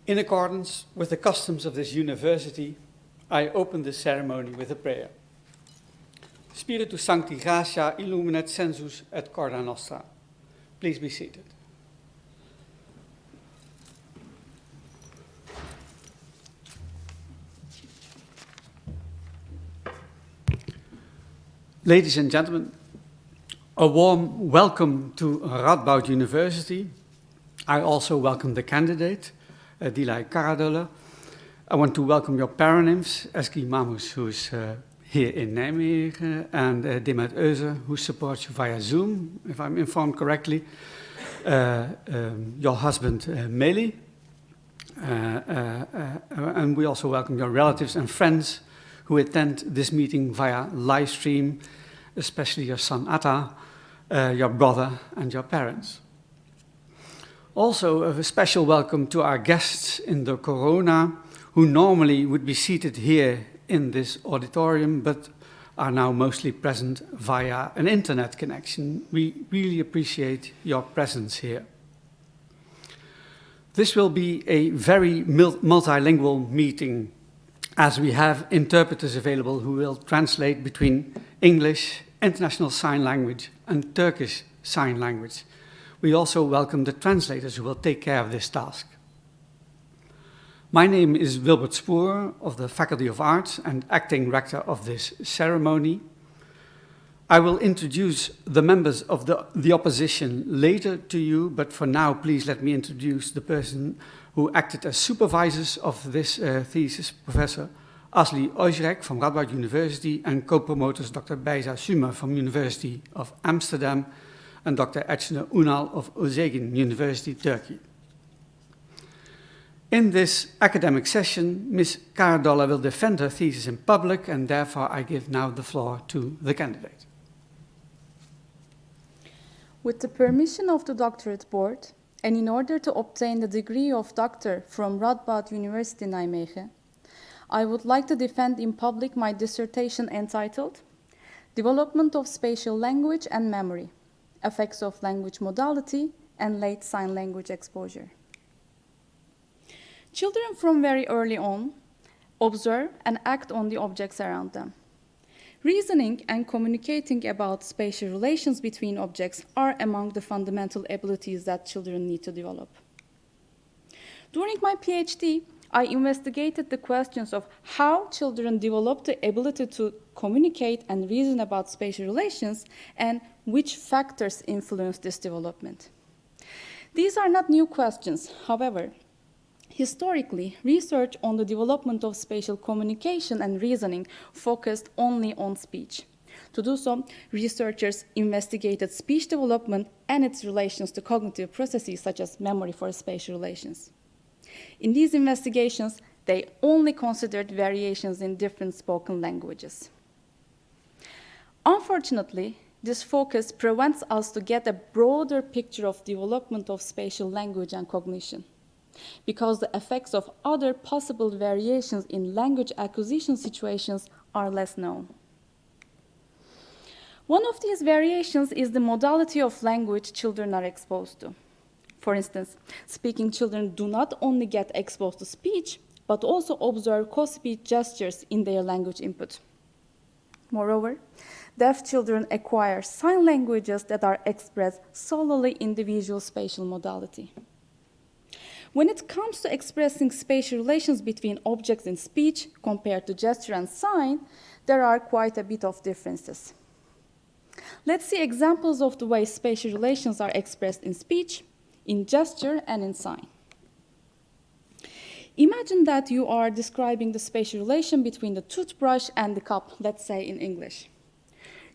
In accordance with the customs of this university, I open the ceremony with a prayer. Spiritus Sancti Gratia illuminet sensus et corda nostra. Please be seated. Ladies and gentlemen, a warm welcome to Radboud University. I also welcome the candidate, Dilay Karadöller. I want to welcome your paronyms, Eski Mamus, who is here in Nijmegen, and Demet Euze, who supports you via Zoom, if I'm informed correctly. Your husband, Meli. And we also welcome your relatives and friends who attend this meeting via live stream, especially your son Atta, your brother, and your parents. Also, a special welcome to our guests in the Corona, who normally would be seated here in this auditorium, but are now mostly present via an internet connection. We really appreciate your presence here. This will be a very multilingual meeting, as we have interpreters available who will translate between English, International Sign Language, and Turkish Sign Language. We also welcome the translators who will take care of this task. My name is Wilbert Spoor of the Faculty of Arts and acting rector of this ceremony. I will introduce the members of the opposition later to you, but for now, please let me introduce the person who acted as supervisors of this thesis, Professor Asli Ojrek from Radboud University, and co-promoters Dr. Beyza Sümer from University of Amsterdam and Dr. Ecne Unal of Özyeğin University, Turkey. In this academic session, Ms. Karadöller will defend her thesis in public, and therefore I give now the floor to the candidate. With the permission of the doctorate board, and in order to obtain the degree of doctor from Radboud University Nijmegen, I would like to defend in public my dissertation entitled Development of Spatial Language and Memory, Effects of Language Modality and Late Sign Language Exposure. Children from very early on observe and act on the objects around them. Reasoning and communicating about spatial relations between objects are among the fundamental abilities that children need to develop. During my PhD, I investigated the questions of how children develop the ability to communicate and reason about spatial relations and which factors influence this development. These are not new questions. However, historically, research on the development of spatial communication and reasoning focused only on speech. To do so, researchers investigated speech development and its relations to cognitive processes such as memory for spatial relations. In these investigations, they only considered variations in different spoken languages. Unfortunately, this focus prevents us to get a broader picture of development of spatial language and cognition, because the effects of other possible variations in language acquisition situations are less known. One of these variations is the modality of language children are exposed to. For instance, speaking children do not only get exposed to speech, but also observe co-speech gestures in their language input. Moreover, deaf children acquire sign languages that are expressed solely in the visual spatial modality. When it comes to expressing spatial relations between objects in speech compared to gesture and sign, there are quite a bit of differences. Let's see examples of the way spatial relations are expressed in speech, in gesture, and in sign. Imagine that you are describing the spatial relation between the toothbrush and the cup, let's say in English.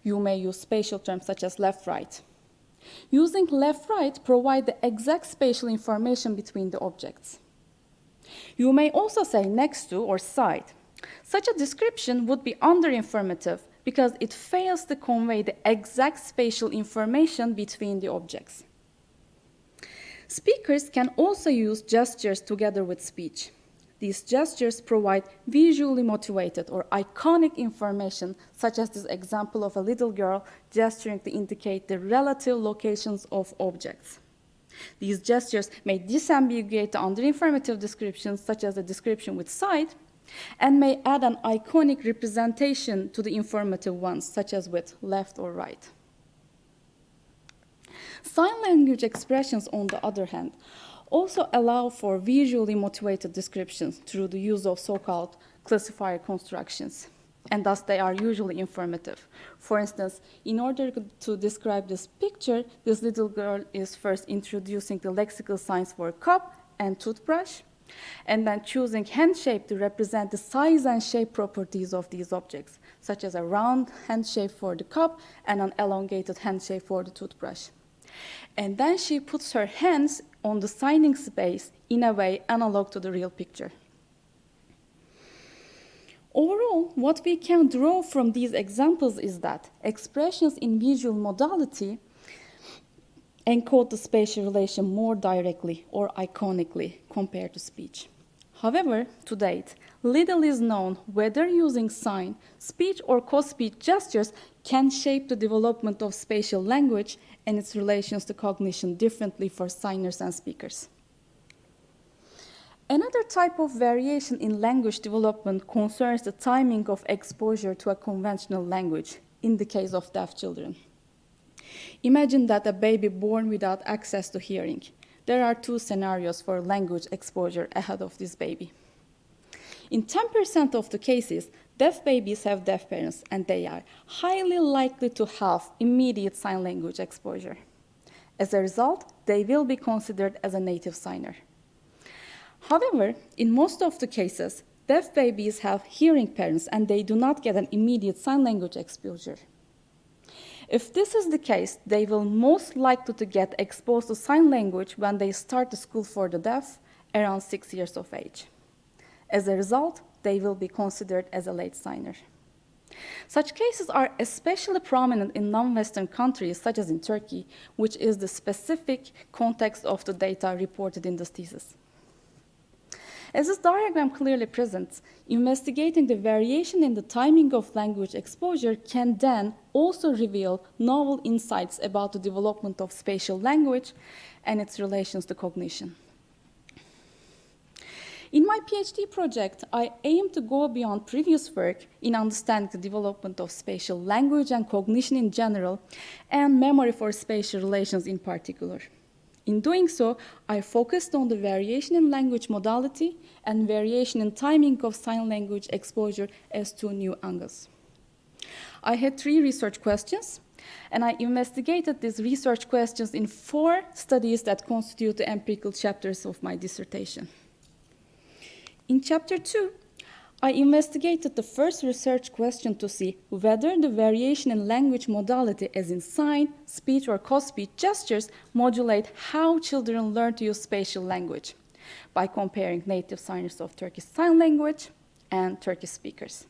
You may use spatial terms such as left-right. Using left-right provide the exact spatial information between the objects. You may also say next to or side. Such a description would be under-informative because it fails to convey the exact spatial information between the objects. Speakers can also use gestures together with speech. These gestures provide visually motivated or iconic information, such as this example of a little girl gesturing to indicate the relative locations of objects. These gestures may disambiguate the underinformative descriptions, such as a description with side, and may add an iconic representation to the informative ones, such as with left or right. Sign language expressions, on the other hand, also allow for visually motivated descriptions through the use of so-called classifier constructions, and thus they are usually informative. For instance, in order to describe this picture, this little girl is first introducing the lexical signs for cup and toothbrush, and then choosing hand shape to represent the size and shape properties of these objects, such as a round hand shape for the cup and an elongated hand shape for the toothbrush. And then she puts her hands on the signing space in a way analog to the real picture. Overall, what we can draw from these examples is that expressions in visual modality encode the spatial relation more directly or iconically compared to speech. However, to date, little is known whether using sign, speech, or co-speech gestures can shape the development of spatial language and its relations to cognition differently for signers and speakers. Another type of variation in language development concerns the timing of exposure to a conventional language in the case of deaf children. Imagine that a baby born without access to hearing. There are two scenarios for language exposure ahead of this baby. In 10% of the cases, deaf babies have deaf parents, and they are highly likely to have immediate sign language exposure. As a result, they will be considered as a native signer. However, in most of the cases, deaf babies have hearing parents, and they do not get an immediate sign language exposure. If this is the case, they will most likely to get exposed to sign language when they start the school for the deaf around 6 years of age. As a result, they will be considered as a late signer. Such cases are especially prominent in non-Western countries, such as in Turkey, which is the specific context of the data reported in this thesis. As this diagram clearly presents, investigating the variation in the timing of language exposure can then also reveal novel insights about the development of spatial language and its relations to cognition. In my PhD project, I aim to go beyond previous work in understanding the development of spatial language and cognition in general, and memory for spatial relations in particular. In doing so, I focused on the variation in language modality and variation in timing of sign language exposure as two new angles. I had 3 research questions, and I investigated these research questions in 4 studies that constitute the empirical chapters of my dissertation. In Chapter 2, I investigated the first research question to see whether the variation in language modality, as in sign, speech, or co-speech gestures, modulate how children learn to use spatial language by comparing native signers of Turkish Sign Language and Turkish speakers.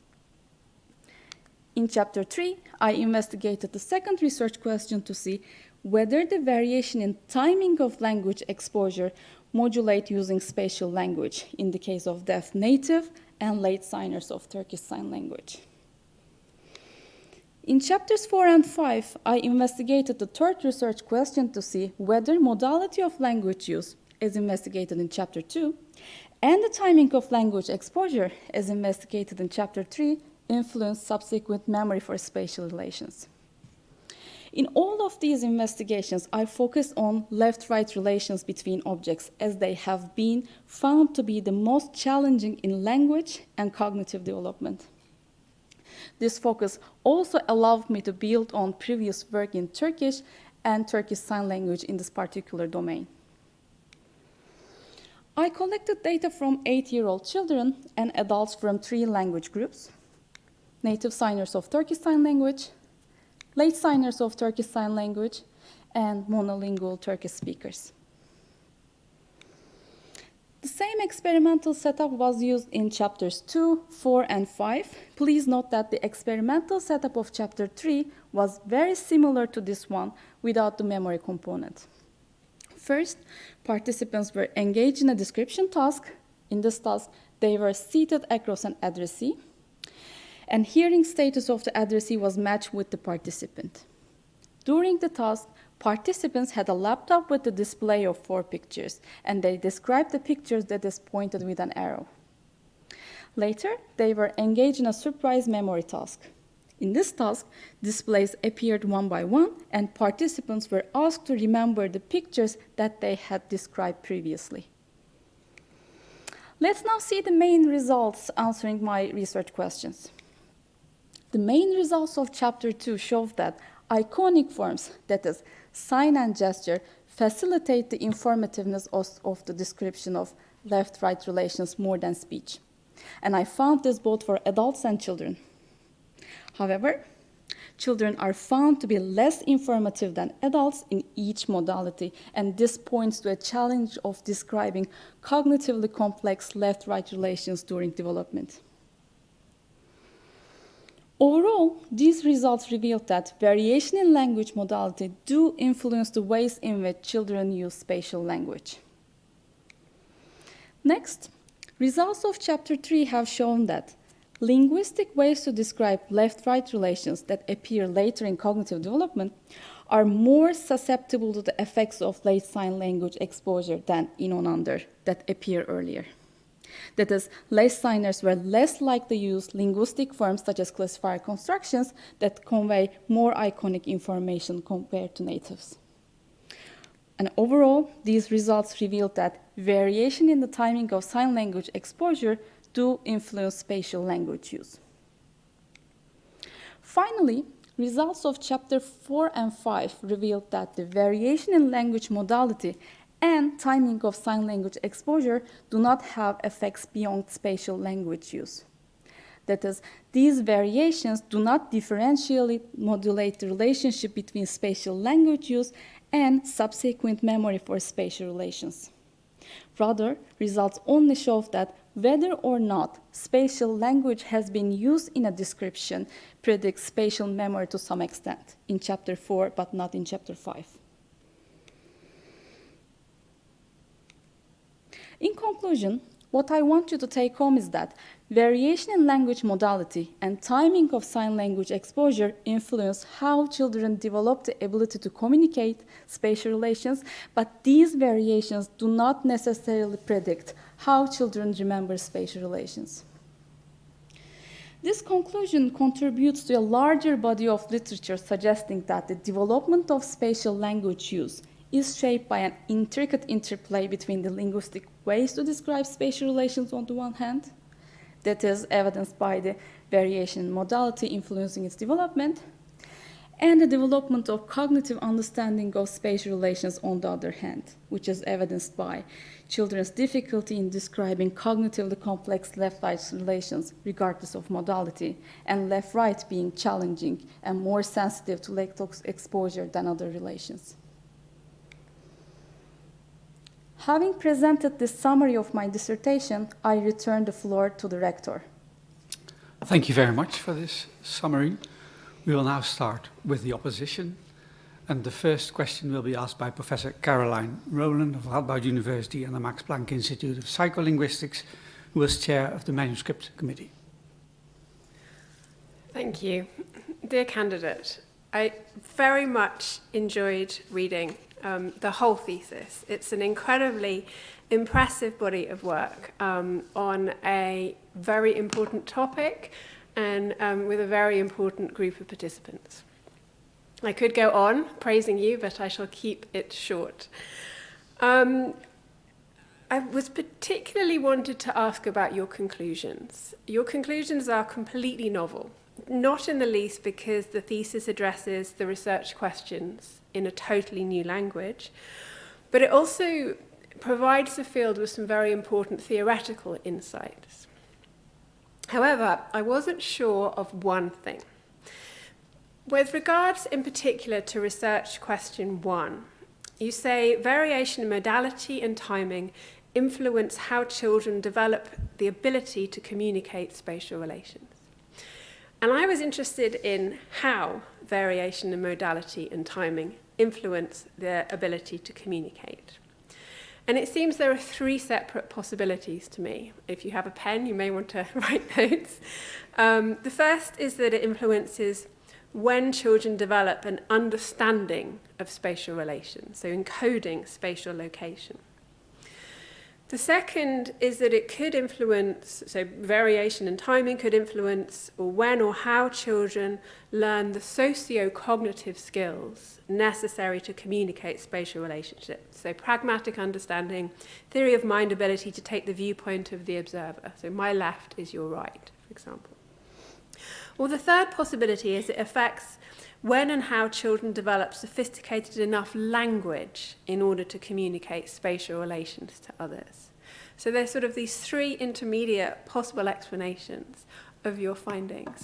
In Chapter 3, I investigated the second research question to see whether the variation in timing of language exposure modulate using spatial language in the case of deaf native and late signers of Turkish Sign Language. In Chapters 4 and 5, I investigated the third research question to see whether modality of language use, as investigated in Chapter 2, and the timing of language exposure, as investigated in Chapter 3, influence subsequent memory for spatial relations. In all of these investigations, I focused on left-right relations between objects, as they have been found to be the most challenging in language and cognitive development. This focus also allowed me to build on previous work in Turkish and Turkish Sign Language in this particular domain. I collected data from 8-year-old children and adults from 3 language groups: native signers of Turkish Sign Language, late signers of Turkish Sign Language, and monolingual Turkish speakers. The same experimental setup was used in Chapters 2, 4, and 5. Please note that the experimental setup of Chapter 3 was very similar to this one without the memory component. First, participants were engaged in a description task. In this task, they were seated across an addressee, and hearing status of the addressee was matched with the participant. During the task, participants had a laptop with a display of 4 pictures, and they described the pictures that is pointed with an arrow. Later, they were engaged in a surprise memory task. In this task, displays appeared one by one, and participants were asked to remember the pictures that they had described previously. Let's now see the main results answering my research questions. The main results of Chapter 2 show that iconic forms, that is, sign and gesture, facilitate the informativeness of the description of left-right relations more than speech. And I found this both for adults and children. However, children are found to be less informative than adults in each modality, and this points to a challenge of describing cognitively complex left-right relations during development. Overall, these results revealed that variation in language modality do influence the ways in which children use spatial language. Next, results of Chapter 3 have shown that linguistic ways to describe left-right relations that appear later in cognitive development are more susceptible to the effects of late sign language exposure than in on under that appear earlier. That is, late signers were less likely to use linguistic forms such as classifier constructions that convey more iconic information compared to natives. And overall, these results revealed that variation in the timing of sign language exposure do influence spatial language use. Finally, results of Chapter 4 and 5 revealed that the variation in language modality and timing of sign language exposure do not have effects beyond spatial language use. That is, these variations do not differentially modulate the relationship between spatial language use and subsequent memory for spatial relations. Rather, results only show that whether or not spatial language has been used in a description predicts spatial memory to some extent in Chapter 4, but not in Chapter 5. In conclusion, what I want you to take home is that variation in language modality and timing of sign language exposure influence how children develop the ability to communicate spatial relations, but these variations do not necessarily predict how children remember spatial relations. This conclusion contributes to a larger body of literature suggesting that the development of spatial language use is shaped by an intricate interplay between the linguistic ways to describe spatial relations on the one hand, that is evidenced by the variation in modality influencing its development, and the development of cognitive understanding of spatial relations on the other hand, which is evidenced by children's difficulty in describing cognitively complex left-right relations regardless of modality, and left-right being challenging and more sensitive to lactose exposure than other relations. Having presented this summary of my dissertation, I return the floor to the rector. Thank you very much for this summary. We will now start with the opposition. And the first question will be asked by Professor Caroline Rowland of Radboud University and the Max Planck Institute of Psycholinguistics, who is chair of the Manuscript Committee. Thank you. Dear candidate, I very much enjoyed reading the whole thesis. It's an incredibly impressive body of work on a very important topic and with a very important group of participants. I could go on praising you, but I shall keep it short. I was particularly wanted to ask about your conclusions. Your conclusions are completely novel, not in the least because the thesis addresses the research questions in a totally new language, but it also provides the field with some very important theoretical insights. However, I wasn't sure of one thing. With regards in particular to research question 1, you say variation in modality and timing influence how children develop the ability to communicate spatial relations. And I was interested in how variation in modality and timing influence their ability to communicate. And it seems there are 3 separate possibilities to me. If you have a pen, you may want to write notes. The first is that it influences when children develop an understanding of spatial relations, so encoding spatial location. The second is that it could influence, so variation in timing could influence or when or how children learn the socio-cognitive skills necessary to communicate spatial relationships. So pragmatic understanding, theory of mind, ability to take the viewpoint of the observer. So my left is your right, for example. Or the third possibility is it affects when and how children develop sophisticated enough language in order to communicate spatial relations to others. So there's sort of these three intermediate possible explanations of your findings.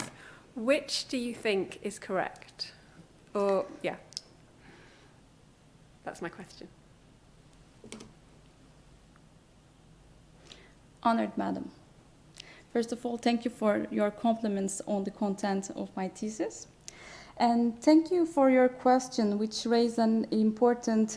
Which do you think is correct? Or, yeah, that's my question. Honored Madam. First of all, thank you for your compliments on the content of my thesis. And thank you for your question, which raised an important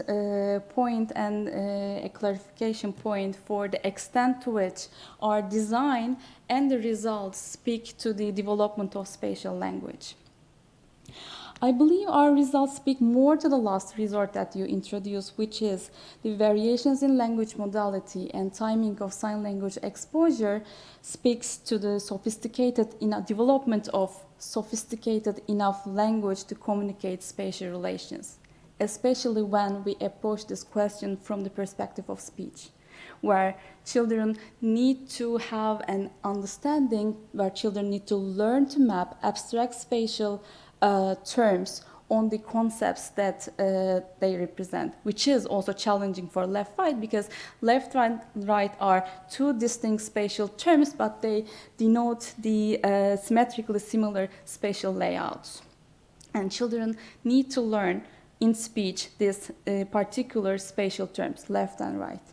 point and a clarification point for the extent to which our design and the results speak to the development of spatial language. I believe our results speak more to the last resort that you introduced, which is the variations in language modality and timing of sign language exposure speaks to the development of sophisticated enough language to communicate spatial relations, especially when we approach this question from the perspective of speech, where children need to have an understanding, where children need to learn to map abstract spatial terms on the concepts that they represent, which is also challenging for left-right, because left and right are two distinct spatial terms, but they denote the symmetrically similar spatial layouts. And children need to learn in speech these particular spatial terms, left and right.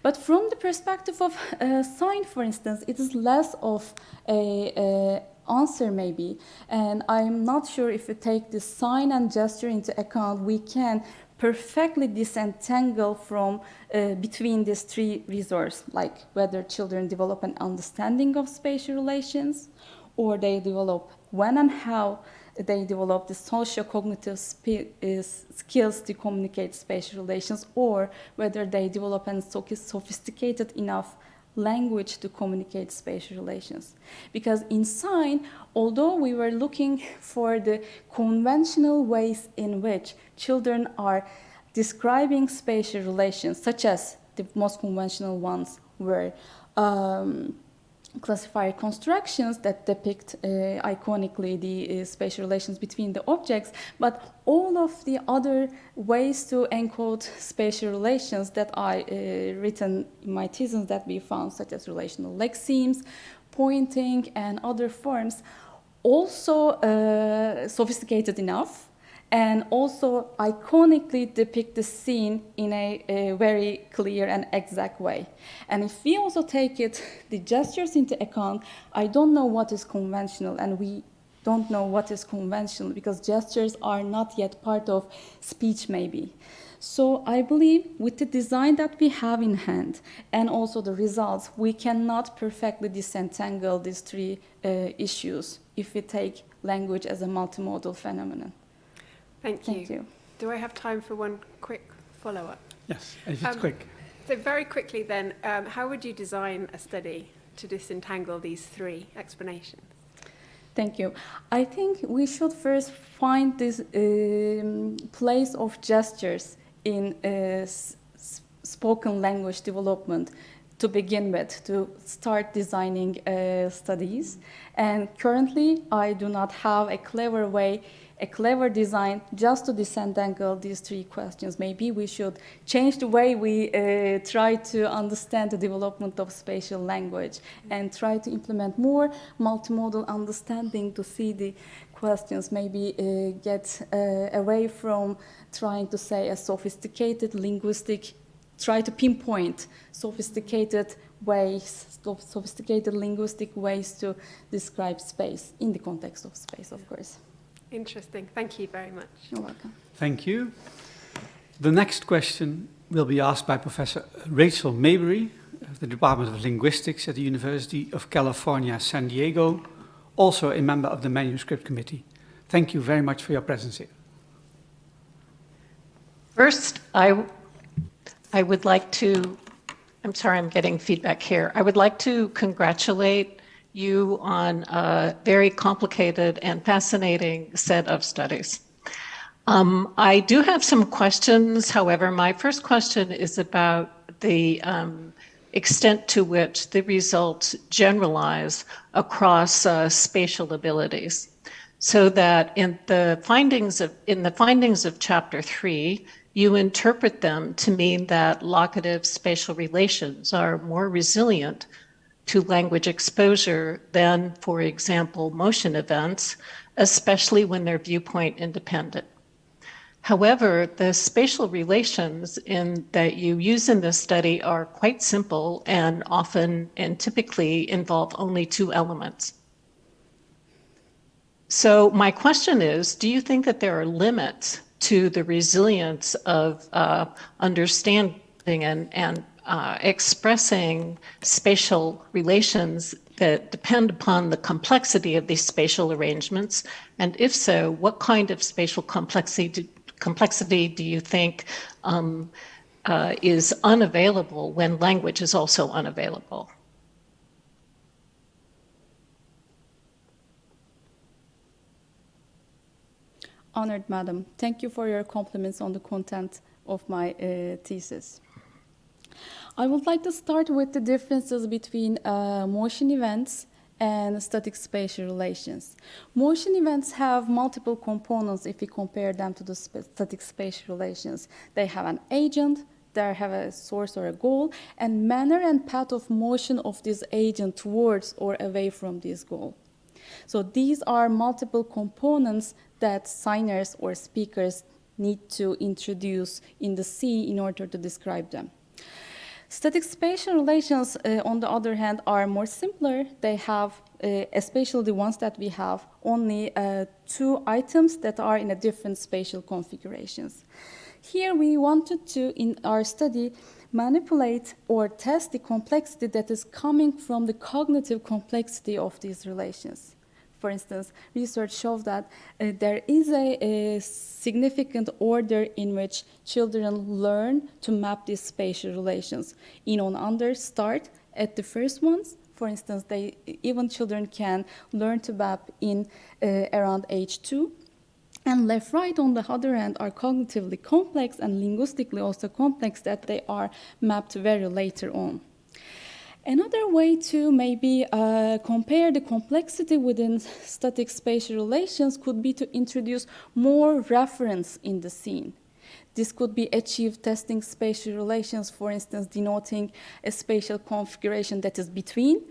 But from the perspective of sign, for instance, it is less of a answer maybe, and I'm not sure if we take the sign and gesture into account, we can perfectly disentangle from between these three resources, like whether children develop an understanding of spatial relations, or they develop when and how they develop the socio-cognitive skills to communicate spatial relations, or whether they develop a sophisticated enough language to communicate spatial relations. Because in sign, although we were looking for the conventional ways in which children are describing spatial relations, such as the most conventional ones were classifier constructions that depict iconically the spatial relations between the objects, but all of the other ways to encode spatial relations that I written in my thesis that we found, such as relational lexemes, pointing, and other forms, also sophisticated enough, and also iconically depict the scene in a very clear and exact way. And if we also take the gestures into account, I don't know what is conventional, and we don't know what is conventional because gestures are not yet part of speech maybe. So I believe with the design that we have in hand and also the results, we cannot perfectly disentangle these three issues if we take language as a multimodal phenomenon. Thank you. Do I have time for one quick follow-up? Yes, if it's quick. So very quickly then, how would you design a study to disentangle these three explanations? Thank you. I think we should first find this place of gestures in spoken language development to begin with, to start designing studies. And currently, I do not have a clever design just to disentangle these three questions. Maybe we should change the way we try to understand the development of spatial language and try to implement more multimodal understanding to see the questions, maybe get away from trying to say a sophisticated linguistic, try to pinpoint sophisticated linguistic ways to describe space in the context of space, of course. Interesting. Thank you very much. You're welcome. Thank you. The next question will be asked by Professor Rachel Maybury of the Department of Linguistics at the University of California, San Diego, also a member of the Manuscript Committee. Thank you very much for your presence here. First, I would like to, I'm sorry, I'm getting feedback here. I would like to congratulate you on a very complicated and fascinating set of studies. I do have some questions. However, my first question is about the extent to which the results generalize across spatial abilities. So that in the findings of chapter 3, you interpret them to mean that locative spatial relations are more resilient to language exposure than, for example, motion events, especially when they're viewpoint independent. However, the spatial relations that you use in this study are quite simple and often and typically involve only two elements. So my question is, do you think that there are limits to the resilience of understanding and expressing spatial relations that depend upon the complexity of these spatial arrangements? And if so, what kind of spatial complexity do you think is unavailable when language is also unavailable? Honored Madam, thank you for your compliments on the content of my thesis. I would like to start with the differences between motion events and static spatial relations. Motion events have multiple components if we compare them to the static spatial relations. They have an agent, they have a source or a goal, and manner and path of motion of this agent towards or away from this goal. So these are multiple components that signers or speakers need to introduce in the scene in order to describe them. Static spatial relations, on the other hand, are more simpler. They have, especially the ones that we have, only two items that are in a different spatial configurations. Here we wanted to, in our study, manipulate or test the complexity that is coming from the cognitive complexity of these relations. For instance, research shows that there is a significant order in which children learn to map these spatial relations. In on under start at the first ones. For instance, even children can learn to map in around age 2. And left-right, on the other hand, are cognitively complex and linguistically also complex that they are mapped very later on. Another way to maybe compare the complexity within static spatial relations could be to introduce more reference in the scene. This could be achieved testing spatial relations, for instance, denoting a spatial configuration that is between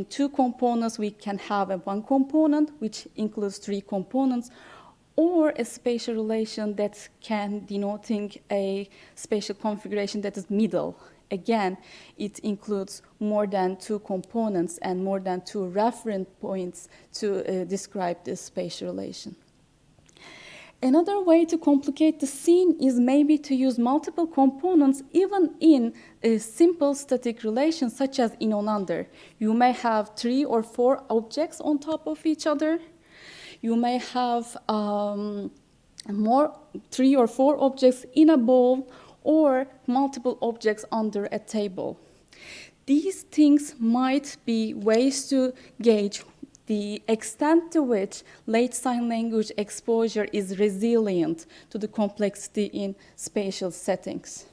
two components. We can have one component which includes three components, or a spatial relation that can denoting a spatial configuration that is middle. Again, it includes more than two components and more than two reference points to describe this spatial relation. Another way to complicate the scene is maybe to use multiple components even in simple static relations such as in on under. You may have 3 or 4 objects on top of each other. You may have 3 or 4 objects in a bowl or multiple objects under a table. These things might be ways to gauge the extent to which late sign language exposure is resilient to the complexity in spatial settings.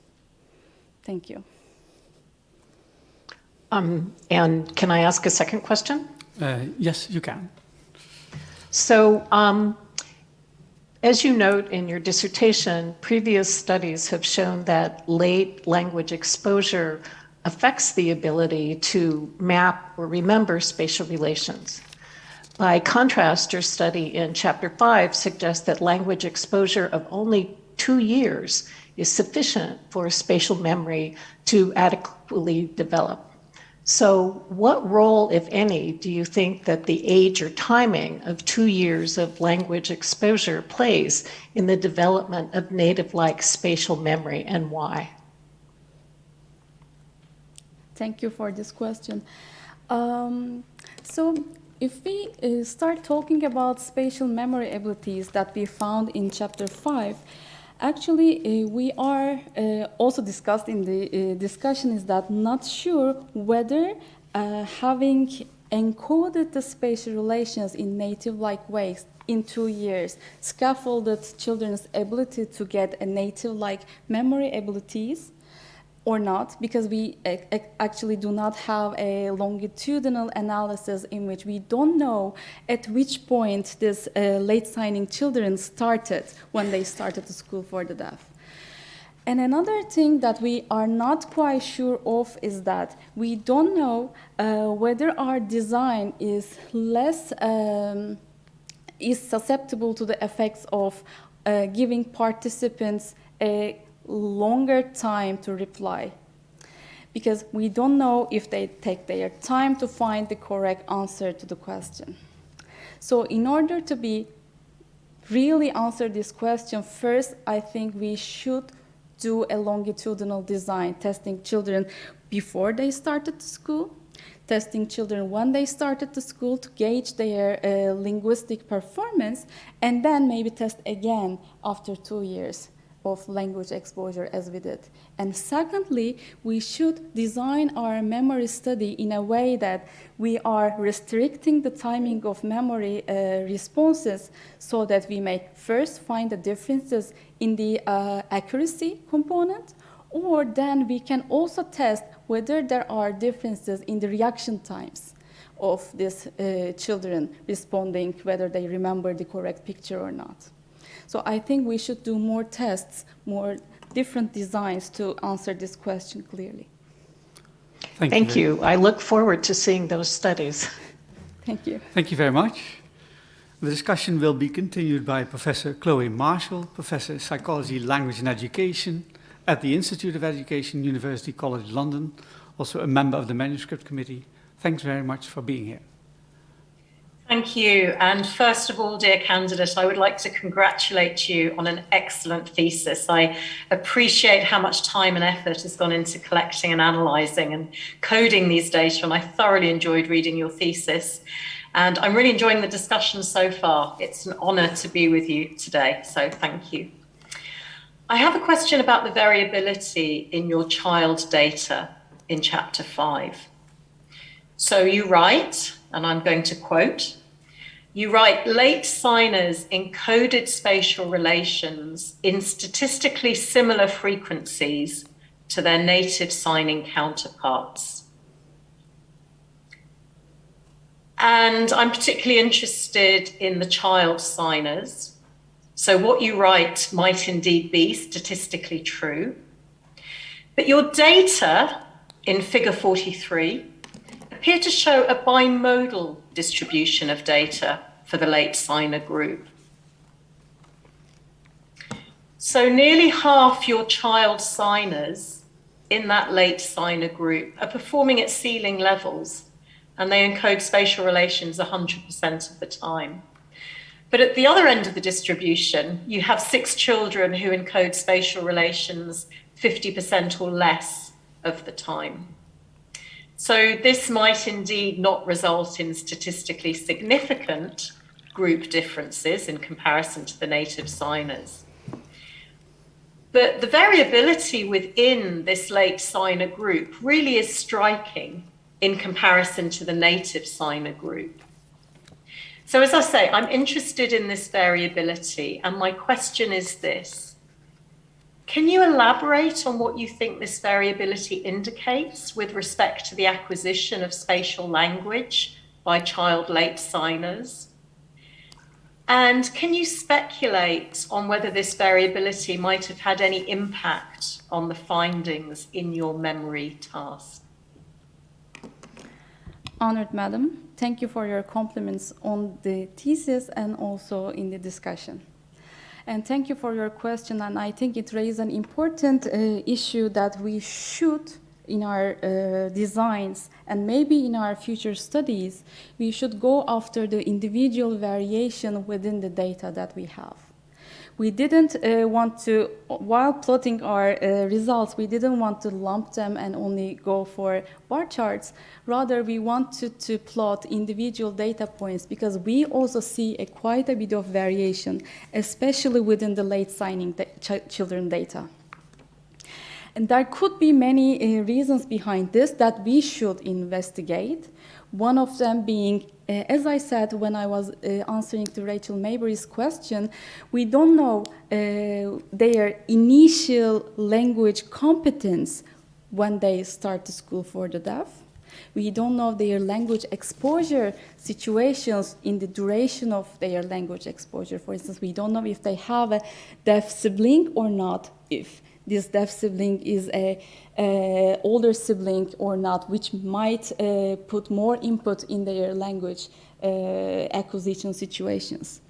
Thank you. And can I ask a second question? Yes, you can. So, as you note in your dissertation, previous studies have shown that late language exposure affects the ability to map or remember spatial relations. By contrast, your study in Chapter 5 suggests that language exposure of only 2 years is sufficient for spatial memory to adequately develop. So what role, if any, do you think that the age or timing of 2 years of language exposure plays in the development of native-like spatial memory, and why? Thank you for this question. So if we start talking about spatial memory abilities that we found in Chapter 5, actually, we are also discussed in the discussion is that not sure whether having encoded the spatial relations in native-like ways in 2 years scaffolded children's ability to get a native-like memory abilities or not, because we actually do not have a longitudinal analysis in which we don't know at which point this late signing children started when they started the school for the deaf. And another thing that we are not quite sure of is that we don't know whether our design is less is susceptible to the effects of giving participants a longer time to reply, because we don't know if they take their time to find the correct answer to the question. So in order to be really answer this question, first I think we should do a longitudinal design, testing children before they started to school, testing children when they started the school to gauge their linguistic performance, and then maybe test again after 2 years of language exposure as we did. And secondly, we should design our memory study in a way that we are restricting the timing of memory responses so that we may first find the differences in the accuracy component, or then we can also test whether there are differences in the reaction times of these children responding, whether they remember the correct picture or not. So I think we should do more tests, more different designs to answer this question clearly. Thank you. I look forward to seeing those studies. Thank you. Thank you very much. The discussion will be continued by Professor Chloe Marshall, Professor Psychology, Language and Education at the Institute of Education, University College London, also a member of the Manuscript Committee. Thanks very much for being here. Thank you. And first of all, dear candidate, I would like to congratulate you on an excellent thesis. I appreciate how much time and effort has gone into collecting and analysing and coding these data, and I thoroughly enjoyed reading your thesis. And I'm really enjoying the discussion so far. It's an honour to be with you today, so thank you. I have a question about the variability in your child data in Chapter 5. So you write, and I'm going to quote, you write, late signers encoded spatial relations in statistically similar frequencies to their native signing counterparts. And I'm particularly interested in the child signers. So what you write might indeed be statistically true, but your data in figure 43 appear to show a bimodal distribution of data for the late signer group. So nearly half your child signers in that late signer group are performing at ceiling levels, and they encode spatial relations 100% of the time. But at the other end of the distribution, you have 6 children who encode spatial relations 50% or less of the time. So this might indeed not result in statistically significant group differences in comparison to the native signers. But the variability within this late signer group really is striking in comparison to the native signer group. So as I say, I'm interested in this variability, and my question is this. Can you elaborate on what you think this variability indicates with respect to the acquisition of spatial language by child late signers? And can you speculate on whether this variability might have had any impact on the findings in your memory task? Honored Madam, thank you for your compliments on the thesis and also in the discussion. And thank you for your question, and I think it raises an important issue that we should, in our designs and maybe in our future studies, we should go after the individual variation within the data that we have. We didn't want to, while plotting our results, we didn't want to lump them and only go for bar charts. Rather, we wanted to plot individual data points because we also see quite a bit of variation, especially within the late signing children data. And there could be many reasons behind this that we should investigate. One of them being, as I said when I was answering to Rachel Maybury's question, we don't know their initial language competence when they start the school for the deaf. We don't know their language exposure situations in the duration of their language exposure. For instance, we don't know if they have a deaf sibling or not, if this deaf sibling is a older sibling or not, which might put more input in their language acquisition situations.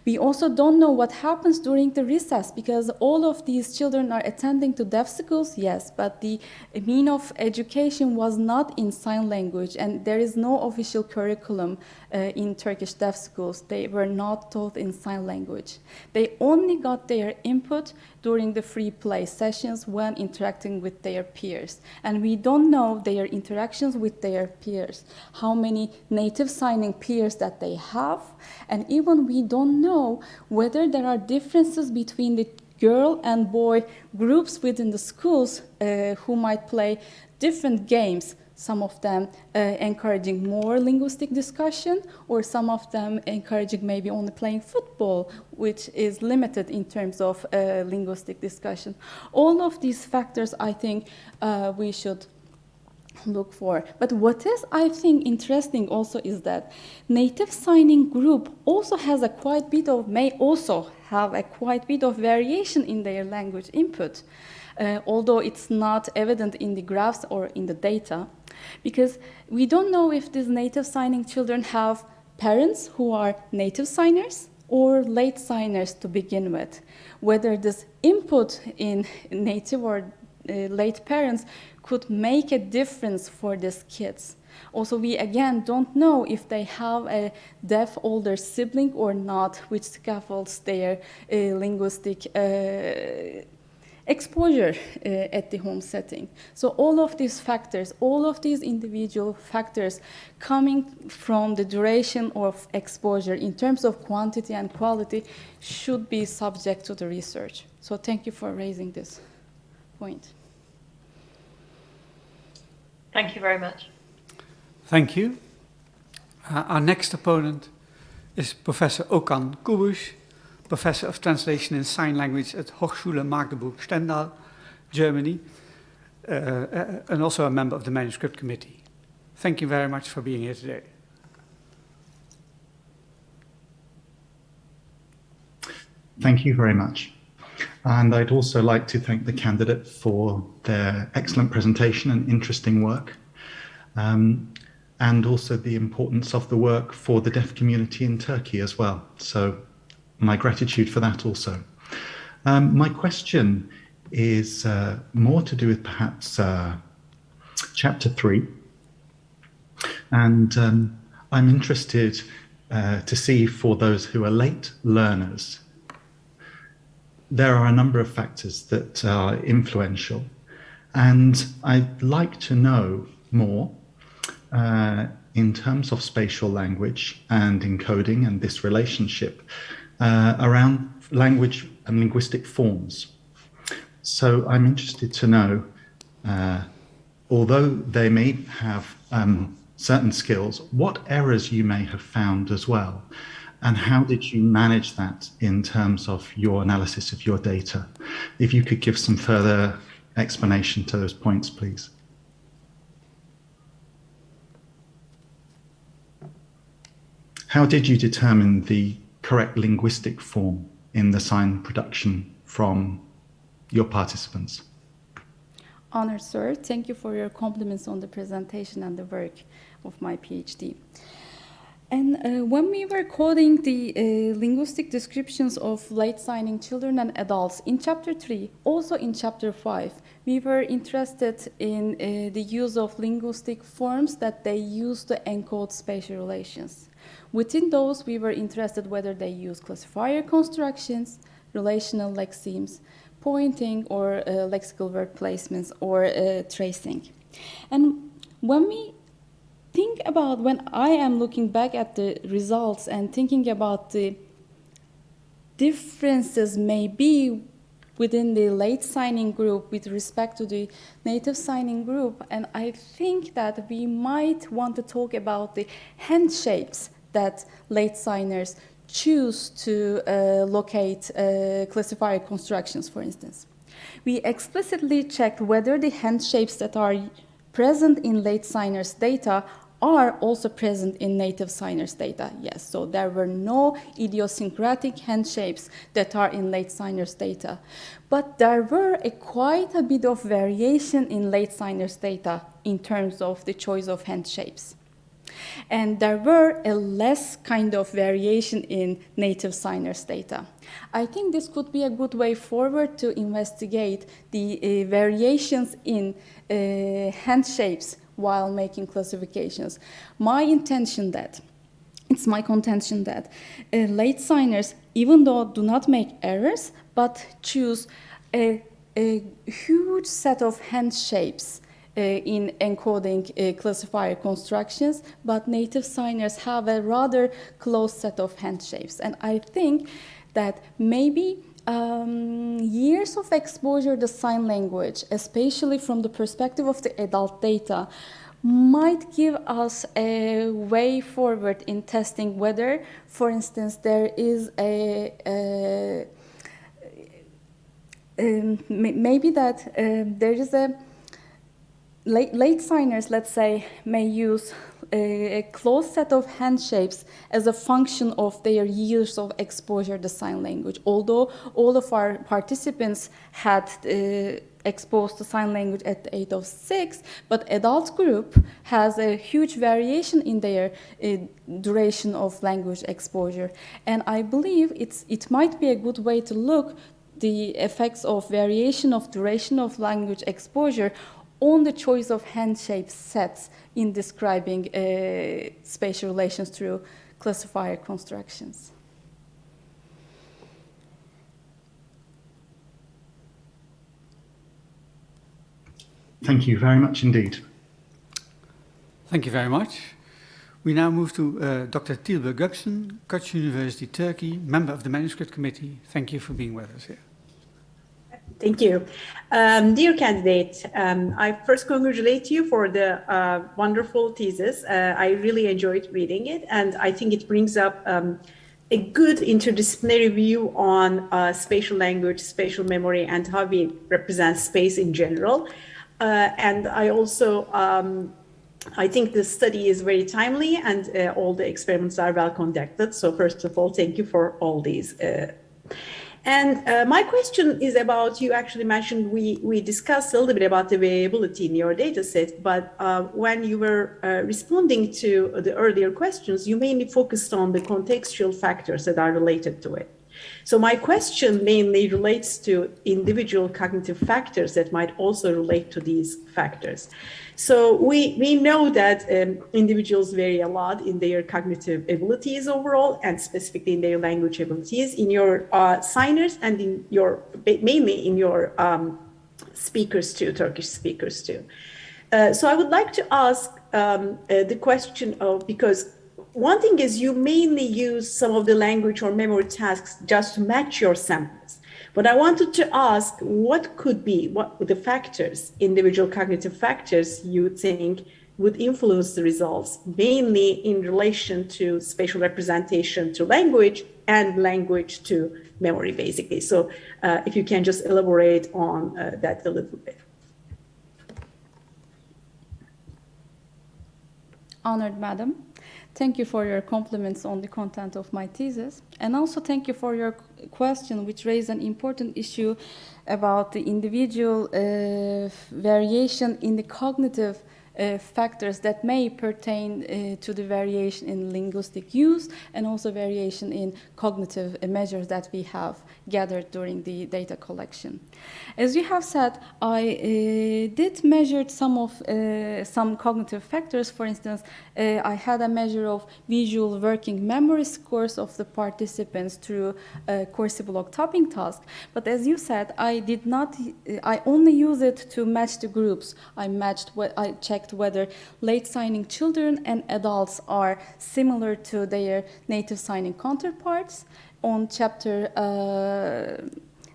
We also don't know what happens during the recess because all of these children are attending to deaf schools, yes, but the mean of education was not in sign language and there is no official curriculum in Turkish deaf schools. They were not taught in sign language. They only got their input during the free play sessions when interacting with their peers. And we don't know their interactions with their peers, how many native signing peers that they have, and even we don't know whether there are differences between the girl and boy groups within the schools who might play different games, some of them encouraging more linguistic discussion, or some of them encouraging maybe only playing football, which is limited in terms of linguistic discussion. All of these factors, I think, we should look for. But what is, I think, interesting also is that native signing group also has a quite bit of, may also have a quite bit of variation in their language input, although it's not evident in the graphs or in the data, because we don't know if these native signing children have parents who are native signers or late signers to begin with, whether this input in native or late parents could make a difference for these kids. Also, we again don't know if they have a deaf older sibling or not, which scaffolds their linguistic exposure at the home setting. So all of these factors, all of these individual factors coming from the duration of exposure in terms of quantity and quality should be subject to the research. So thank you for raising this point. Thank you very much. Thank you. Our next opponent is Professor Okan Kubuş, Professor of Translation in Sign Language at Hochschule Magdeburg-Stendal, Germany, and also a member of the Manuscript Committee. Thank you very much for being here today. Thank you very much. And I'd also like to thank the candidate for their excellent presentation and interesting work, and also the importance of the work for the deaf community in Turkey as well. So my gratitude for that also. My question is more to do with perhaps chapter 3. And I'm interested to see for those who are late learners, there are a number of factors that are influential, and I'd like to know more in terms of spatial language and encoding and this relationship around language and linguistic forms. So I'm interested to know, although they may have certain skills, what errors you may have found as well. And how did you manage that in terms of your analysis of your data? If you could give some further explanation to those points, please. How did you determine the correct linguistic form in the sign production from your participants? Honored sir, thank you for your compliments on the presentation and the work of my PhD. And when we were coding the linguistic descriptions of late signing children and adults in chapter 3, also in chapter 5, we were interested in the use of linguistic forms that they use to encode spatial relations. Within those, we were interested whether they use classifier constructions, relational lexemes, pointing, or lexical word placements, or tracing. And when I am looking back at the results and thinking about the differences maybe within the late signing group with respect to the native signing group, and I think that we might want to talk about the hand shapes that late signers choose to locate classifier constructions, for instance. We explicitly checked whether the hand shapes that are present in late signers' data are also present in native signers' data. Yes, so there were no idiosyncratic hand shapes that are in late signers' data. But there were quite a bit of variation in late signers' data in terms of the choice of hand shapes. And there were a less kind of variation in native signers' data. I think this could be a good way forward to investigate the variations in hand shapes while making classifications. It's my contention that late signers, even though do not make errors, but choose a huge set of hand shapes in encoding classifier constructions, but native signers have a rather close set of hand shapes. And I think that maybe years of exposure to sign language, especially from the perspective of the adult data, might give us a way forward in testing whether, for instance, there is maybe that there is a late signers, let's say, may use a close set of hand shapes as a function of their years of exposure to sign language. Although all of our participants had exposed to sign language at the age of 6, but adult group has a huge variation in their duration of language exposure. And I believe it might be a good way to look the effects of variation of duration of language exposure on the choice of hand shape sets in describing spatial relations through classifier constructions. Thank you very much indeed. Thank you very much. We now move to Dr. Tilbe Göksen, Koç University, Turkey, member of the Manuscript Committee. Thank you for being with us here. Thank you. Dear candidate, I first congratulate you for the wonderful thesis. I really enjoyed reading it, and I think it brings up a good interdisciplinary view on spatial language, spatial memory, and how we represent space in general. And I also, I think the study is very timely, and all the experiments are well conducted. So first of all, thank you for all these. And my question is about, you actually mentioned, we discussed a little bit about the variability in your data set, but when you were responding to the earlier questions, you mainly focused on the contextual factors that are related to it. So my question mainly relates to individual cognitive factors that might also relate to these factors. So we know that individuals vary a lot in their cognitive abilities overall, and specifically in their language abilities, in your signers and in your, mainly in your speakers too, Turkish speakers too. So I would like to ask the question of, because one thing is you mainly use some of the language or memory tasks just to match your samples. But I wanted to ask, what could be, what the factors, individual cognitive factors you think would influence the results, mainly in relation to spatial representation to language and language to memory, basically. So if you can just elaborate on that a little bit. Honored Madam. Thank you for your compliments on the content of my thesis. And also thank you for your question, which raised an important issue about the individual variation in the cognitive factors that may pertain to the variation in linguistic use and also variation in cognitive measures that we have gathered during the data collection. As you have said, I did measure some cognitive factors. For instance, I had a measure of visual working memory scores of the participants through a course block topping task. But as you said, I only use it to match the groups. I checked whether late signing children and adults are similar to their native signing counterparts on chapter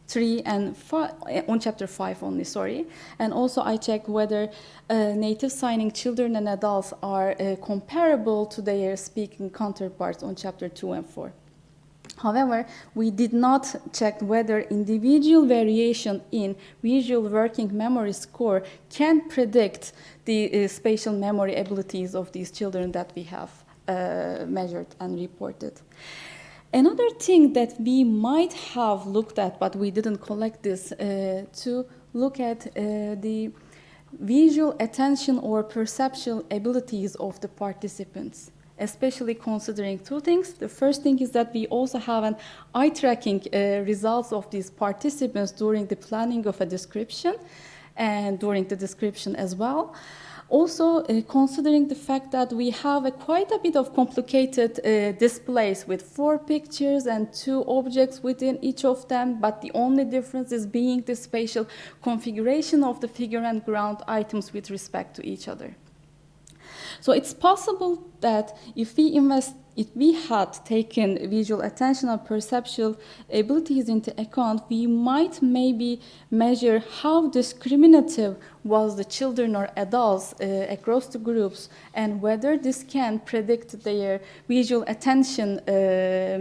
3 and 5, on chapter 5 only, sorry. And also I checked whether native signing children and adults are comparable to their speaking counterparts on chapter 2 and 4. However, we did not check whether individual variation in visual working memory score can predict the spatial memory abilities of these children that we have measured and reported. Another thing that we might have looked at, but we didn't collect this, to look at the visual attention or perceptual abilities of the participants, especially considering two things. The first thing is that we also have an eye tracking results of these participants during the planning of a description and during the description as well. Also, considering the fact that we have quite a bit of complicated displays with 4 pictures and 2 objects within each of them, but the only difference is being the spatial configuration of the figure and ground items with respect to each other. So it's possible that if we had taken visual attention and perceptual abilities into account, we might maybe measure how discriminative was the children or adults across the groups and whether this can predict their visual attention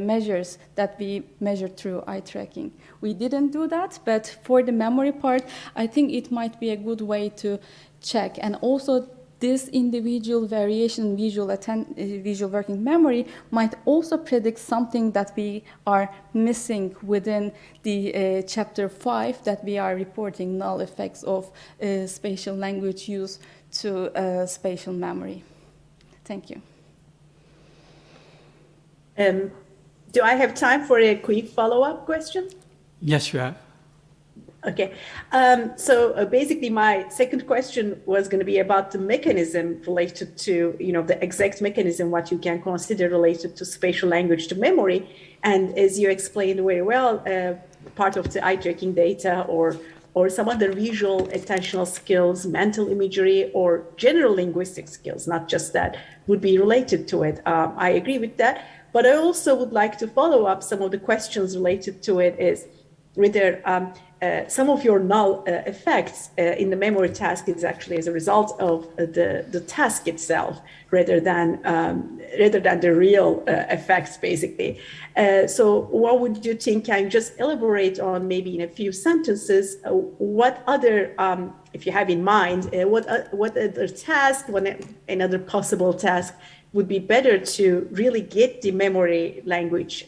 measures that we measured through eye tracking. We didn't do that, but for the memory part, I think it might be a good way to check. And also, this individual variation in visual working memory might also predict something that we are missing within the chapter 5 that we are reporting null effects of spatial language use to spatial memory. Thank you. Do I have time for a quick follow-up question? Yes, you have. Okay, so basically my second question was going to be about the mechanism related to, the exact mechanism, what you can consider related to spatial language to memory. And as you explained very well, part of the eye tracking data or some other visual attentional skills, mental imagery, or general linguistic skills, not just that, would be related to it. I agree with that. But I also would like to follow up some of the questions related to it is whether some of your null effects in the memory task is actually as a result of the task itself rather than the real effects, basically. So what would you think? Can you just elaborate on maybe in a few sentences what other, if you have in mind, what other task, another possible task would be better to really get the memory language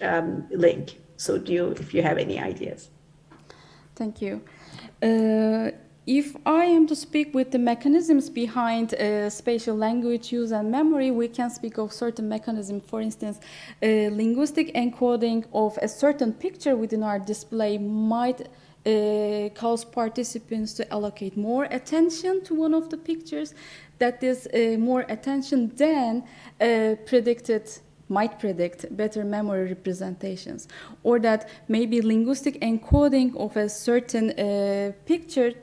link? So if you have any ideas. Thank you. If I am to speak with the mechanisms behind spatial language use and memory, we can speak of certain mechanisms. For instance, linguistic encoding of a certain picture within our display might cause participants to allocate more attention to one of the pictures. That is, more attention than might predict better memory representations, or that maybe linguistic encoding of a certain picture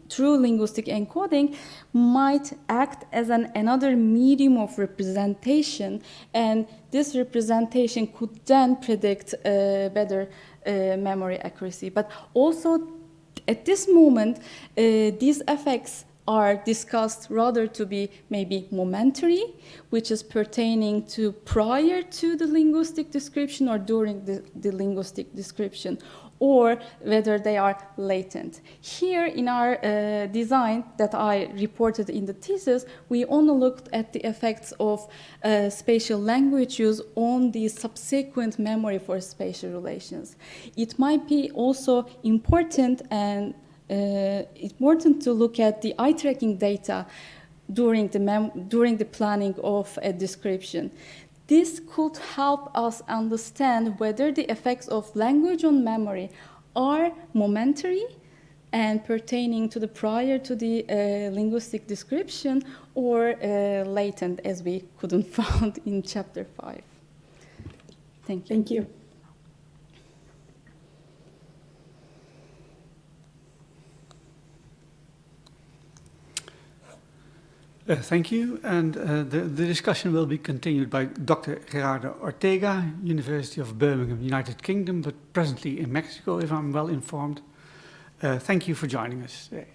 through linguistic encoding might act as another medium of representation, and this representation could then predict better memory accuracy. But also at this moment, these effects are discussed rather to be maybe momentary, which is pertaining to prior to the linguistic description or during the linguistic description, or whether they are latent. Here in our design that I reported in the thesis, we only looked at the effects of spatial language use on the subsequent memory for spatial relations. It might be also important to look at the eye tracking data during the planning of a description. This could help us understand whether the effects of language on memory are momentary and pertaining to the prior to the linguistic description, or latent, as we couldn't find in chapter 5. Thank you. Thank you. Thank you, and the discussion will be continued by Dr. Gerardo Ortega, University of Birmingham, United Kingdom, but presently in Mexico, if I'm well informed. Thank you for joining us today.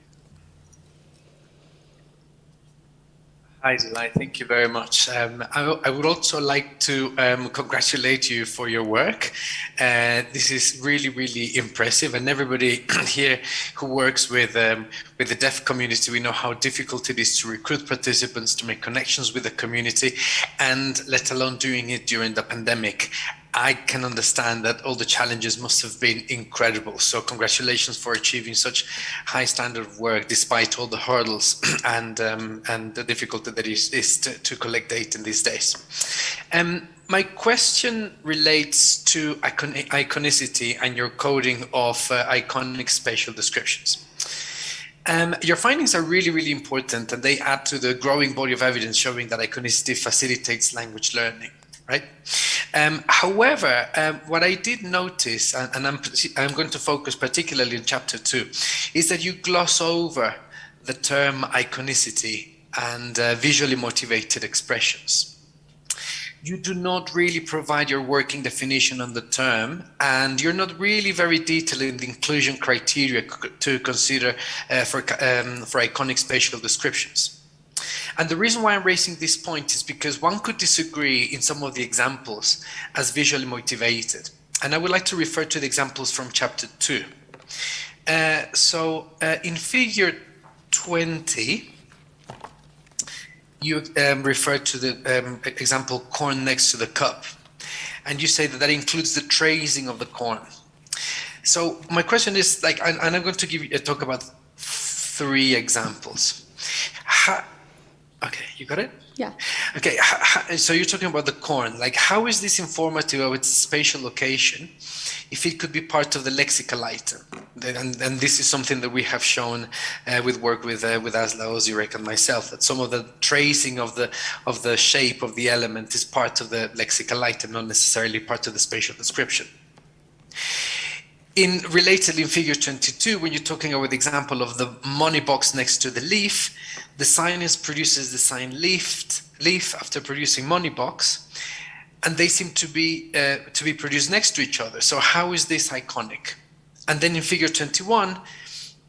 Hi, Dilay. Thank you very much. I would also like to congratulate you for your work. This is really, really impressive. And everybody here who works with the deaf community, we know how difficult it is to recruit participants, to make connections with the community, and let alone doing it during the pandemic. I can understand that all the challenges must have been incredible. So congratulations for achieving such high standard of work despite all the hurdles and the difficulty that is to collect data in these days. My question relates to iconicity and your coding of iconic spatial descriptions. Your findings are really, really important, and they add to the growing body of evidence showing that iconicity facilitates language learning. Right. However, what I did notice, and I'm going to focus particularly in chapter 2, is that you gloss over the term iconicity and visually motivated expressions. You do not really provide your working definition on the term, and you're not really very detailed in the inclusion criteria to consider for iconic spatial descriptions. And the reason why I'm raising this point is because one could disagree in some of the examples as visually motivated. And I would like to refer to the examples from chapter 2. In figure 20, you refer to the example corn next to the cup. And you say that that includes the tracing of the corn. So my question is, and I'm going to talk about 3 examples. Okay, you got it? Yeah. Okay, so you're talking about the corn. How is this informative of its spatial location if it could be part of the lexical item? And this is something that we have shown with work with Asla, Ozirek, and myself, that some of the tracing of the shape of the element is part of the lexical item, not necessarily part of the spatial description. Relatedly, in figure 22, when you're talking about the example of the money box next to the leaf, the scientist produces the sign leaf after producing money box, and they seem to be produced next to each other. So how is this iconic? And then in figure 21,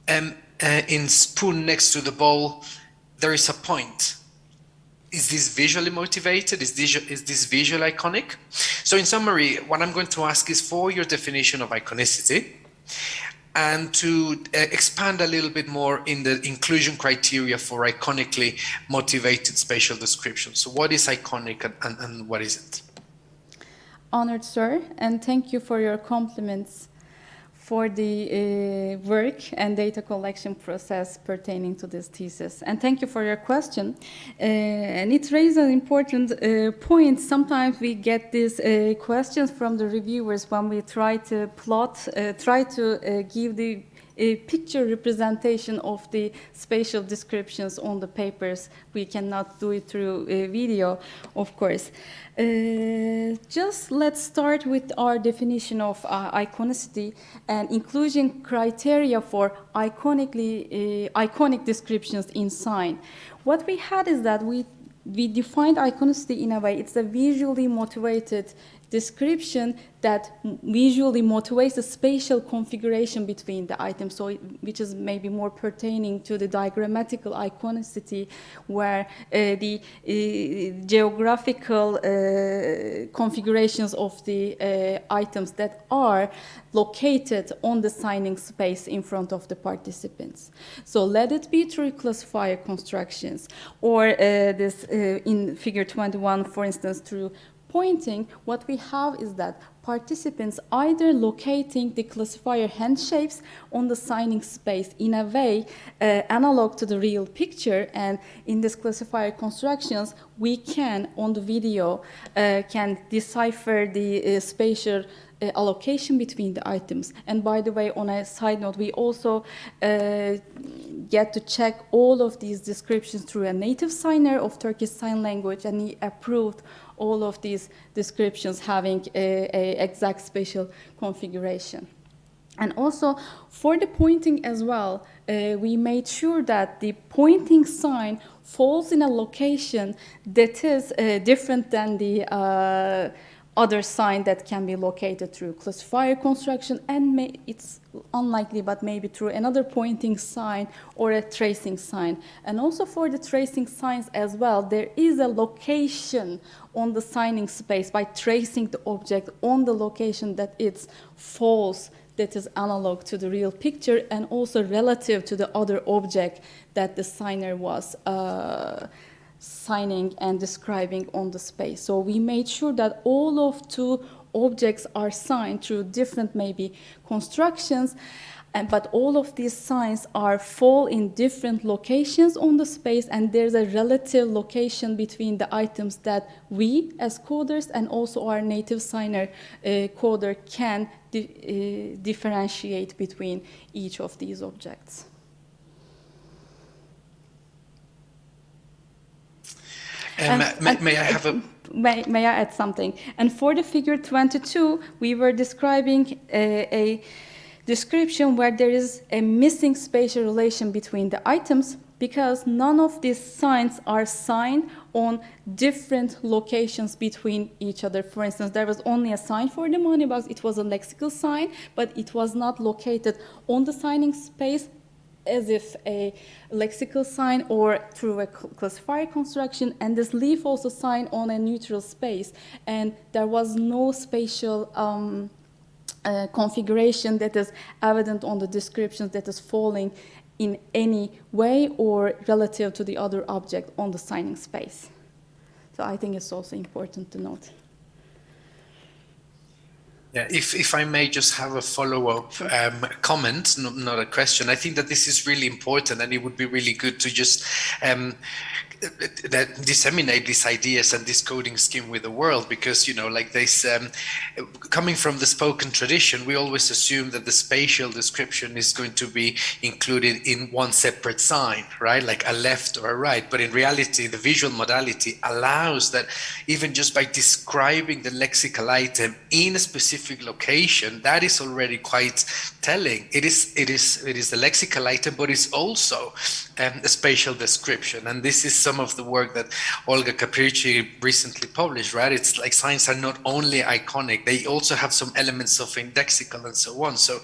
in spoon next to the bowl, there is a point. Is this visually motivated? Is this visual iconic? So in summary, what I'm going to ask is for your definition of iconicity and to expand a little bit more in the inclusion criteria for iconically motivated spatial description. So what is iconic and what isn't? Honored sir, and thank you for your compliments for the work and data collection process pertaining to this thesis. And thank you for your question. And it raises an important point. Sometimes we get these questions from the reviewers when we try to give the picture representation of the spatial descriptions on the papers. We cannot do it through video, of course. Just let's start with our definition of iconicity and inclusion criteria for iconic descriptions in sign. What we had is that we defined iconicity in a way, it's a visually motivated description that visually motivates the spatial configuration between the items, so which is maybe more pertaining to the diagrammatical iconicity, where the geographical configurations of the items that are located on the signing space in front of the participants. So let it be through classifier constructions, or this in figure 21, for instance, through pointing. What we have is that participants either locating the classifier hand shapes on the signing space in a way analog to the real picture, and in this classifier constructions we can on the video can decipher the spatial allocation between the items. And by the way, on a side note, we also get to check all of these descriptions through a native signer of Turkish Sign Language, and he approved all of these descriptions having a exact spatial configuration. And also for the pointing as well, we made sure that the pointing sign falls in a location that is different than the other sign that can be located through classifier construction, and it's unlikely, but maybe through another pointing sign or a tracing sign. And also for the tracing signs as well, there is a location on the signing space by tracing the object on the location that it's false, that is analog to the real picture, and also relative to the other object that the signer was signing and describing on the space. So we made sure that all of two objects are signed through different maybe constructions, but all of these signs fall in different locations on the space, and there's a relative location between the items that we as coders and also our native signer coder can differentiate between each of these objects. May I have a... May I add something? And for the figure 22, we were describing a description where there is a missing spatial relation between the items, because none of these signs are signed on different locations between each other. For instance, there was only a sign for the money box. It was a lexical sign, but it was not located on the signing space as if a lexical sign or through a classifier construction, and this leaf also signed on a neutral space, and there was no spatial configuration that is evident on the descriptions that is falling in any way or relative to the other object on the signing space. So I think it's also important to note. Yeah, if I may just have a follow-up comment, not a question. I think that this is really important, and it would be really good to just disseminate these ideas and this coding scheme with the world, because, you know, like this, coming from the spoken tradition, we always assume that the spatial description is going to be included in one separate sign, right? Like a left or a right. But in reality, the visual modality allows that even just by describing the lexical item in a specific location, that is already quite telling. It is the lexical item, but it's also a spatial description. And this is some of the work that Olga Capricci recently published, right? It's like signs are not only iconic, they also have some elements of indexical and so on. So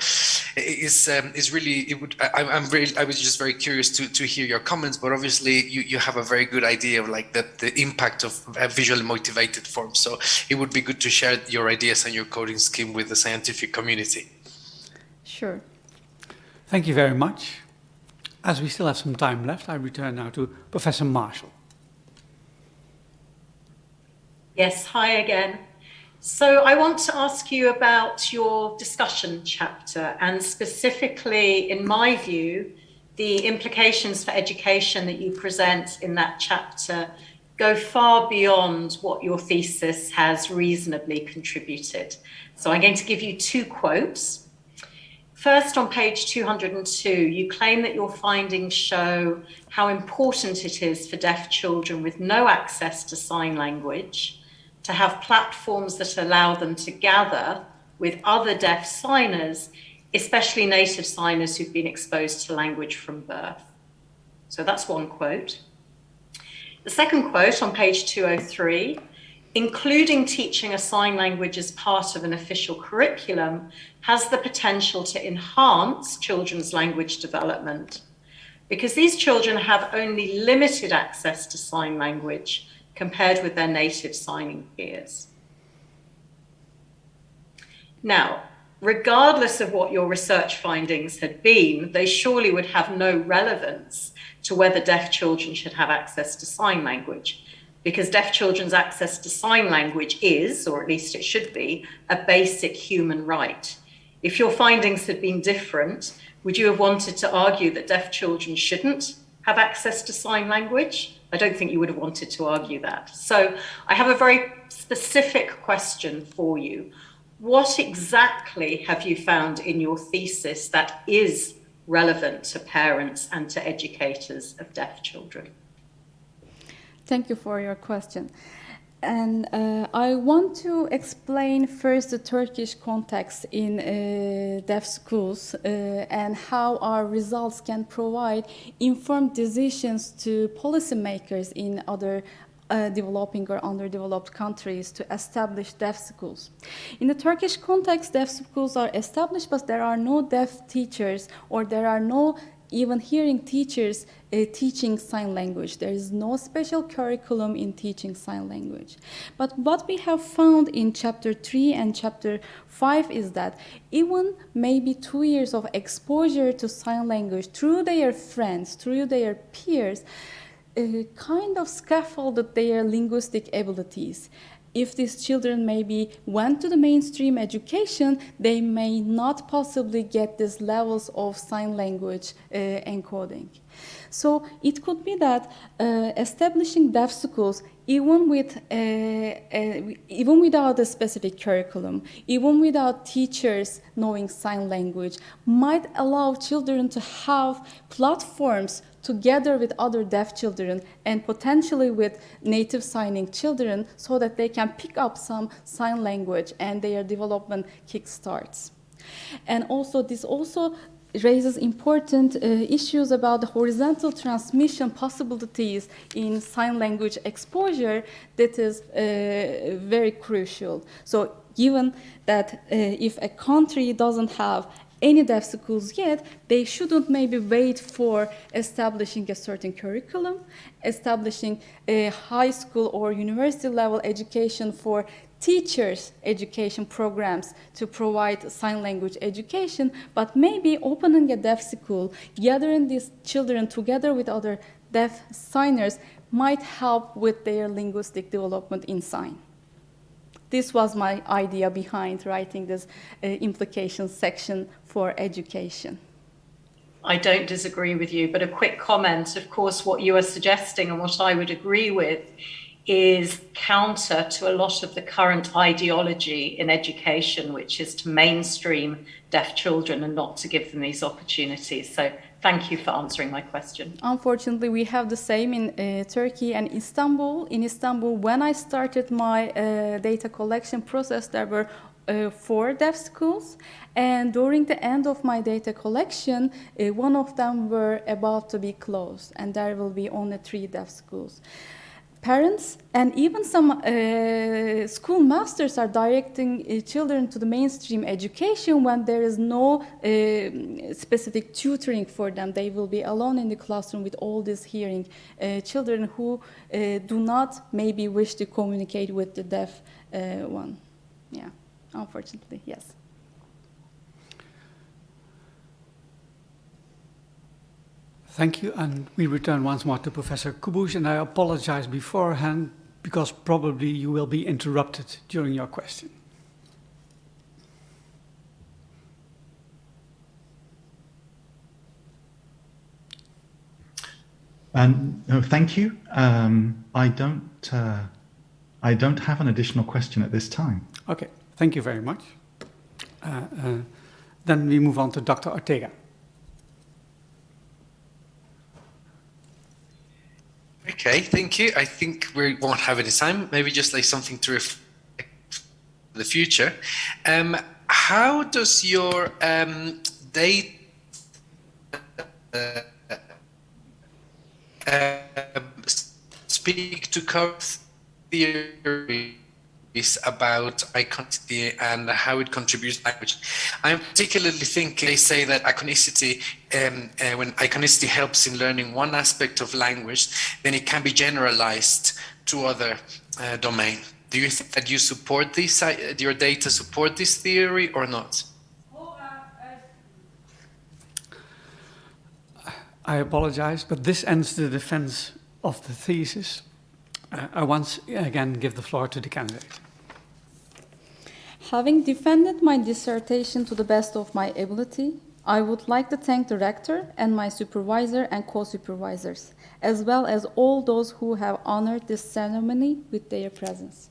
it's really, I was just very curious to hear your comments, but obviously you have a very good idea of like the impact of a visually motivated form. So it would be good to share your ideas and your coding scheme with the scientific community. Sure. Thank you very much. As we still have some time left, I return now to Professor Marshall. Yes, hi again. So I want to ask you about your discussion chapter, and specifically, in my view, the implications for education that you present in that chapter go far beyond what your thesis has reasonably contributed. So I'm going to give you two quotes. First, on page 202, you claim that your findings show how important it is for deaf children with no access to sign language to have platforms that allow them to gather with other deaf signers, especially native signers who've been exposed to language from birth. So that's one quote. The second quote on page 203, including teaching a sign language as part of an official curriculum has the potential to enhance children's language development, because these children have only limited access to sign language compared with their native signing peers. Now, regardless of what your research findings had been, they surely would have no relevance to whether deaf children should have access to sign language, because deaf children's access to sign language is, or at least it should be, a basic human right. If your findings had been different, would you have wanted to argue that deaf children shouldn't have access to sign language? I don't think you would have wanted to argue that. So I have a very specific question for you. What exactly have you found in your thesis that is relevant to parents and to educators of deaf children? Thank you for your question. And I want to explain first the Turkish context in deaf schools and how our results can provide informed decisions to policymakers in other developing or underdeveloped countries to establish deaf schools. In the Turkish context, deaf schools are established, but there are no deaf teachers, or there are no even hearing teachers teaching sign language. There is no special curriculum in teaching sign language. But what we have found in Chapter 3 and Chapter 5 is that even maybe 2 years of exposure to sign language through their friends, through their peers, kind of scaffolded their linguistic abilities. If these children maybe went to the mainstream education, they may not possibly get these levels of sign language encoding. So it could be that establishing deaf schools, even without a specific curriculum, even without teachers knowing sign language, might allow children to have platforms together with other deaf children and potentially with native signing children so that they can pick up some sign language and their development kickstarts. And also this also raises important issues about the horizontal transmission possibilities in sign language exposure that is very crucial. So given that if a country doesn't have any deaf schools yet, they shouldn't maybe wait for establishing a certain curriculum, establishing a high school or university level education for teachers' education programs to provide sign language education, but maybe opening a deaf school, gathering these children together with other deaf signers might help with their linguistic development in sign. This was my idea behind writing this implications section for education. I don't disagree with you, but a quick comment. Of course, what you are suggesting and what I would agree with is counter to a lot of the current ideology in education, which is to mainstream deaf children and not to give them these opportunities. So thank you for answering my question. Unfortunately, we have the same in Turkey and Istanbul. In Istanbul, when I started my data collection process, there were 4 deaf schools. And during the end of my data collection, one of them were about to be closed, and there will be only 3 deaf schools. Parents and even some school masters are directing children to the mainstream education when there is no specific tutoring for them. They will be alone in the classroom with all these hearing children who do not maybe wish to communicate with the deaf one. Yeah, unfortunately, yes. Thank you, and we return once more to Professor Kubush, and I apologize beforehand because probably you will be interrupted during your question. No, thank you. I don't have an additional question at this time. Okay, thank you very much. Then we move on to Dr. Ortega. Okay, thank you. I think we won't have any time. Maybe just like something to reflect for the future. How does your data speak to current theories about iconicity and how it contributes to language? I'm particularly thinking they say that iconicity, when iconicity helps in learning one aspect of language, then it can be generalized to other domain. Do you think that you support this, your data support this theory or not? I apologize, but this ends the defense of the thesis. I once again give the floor to the candidate. Having defended my dissertation to the best of my ability, I would like to thank the rector and my supervisor and co-supervisors, as well as all those who have honored this ceremony with their presence.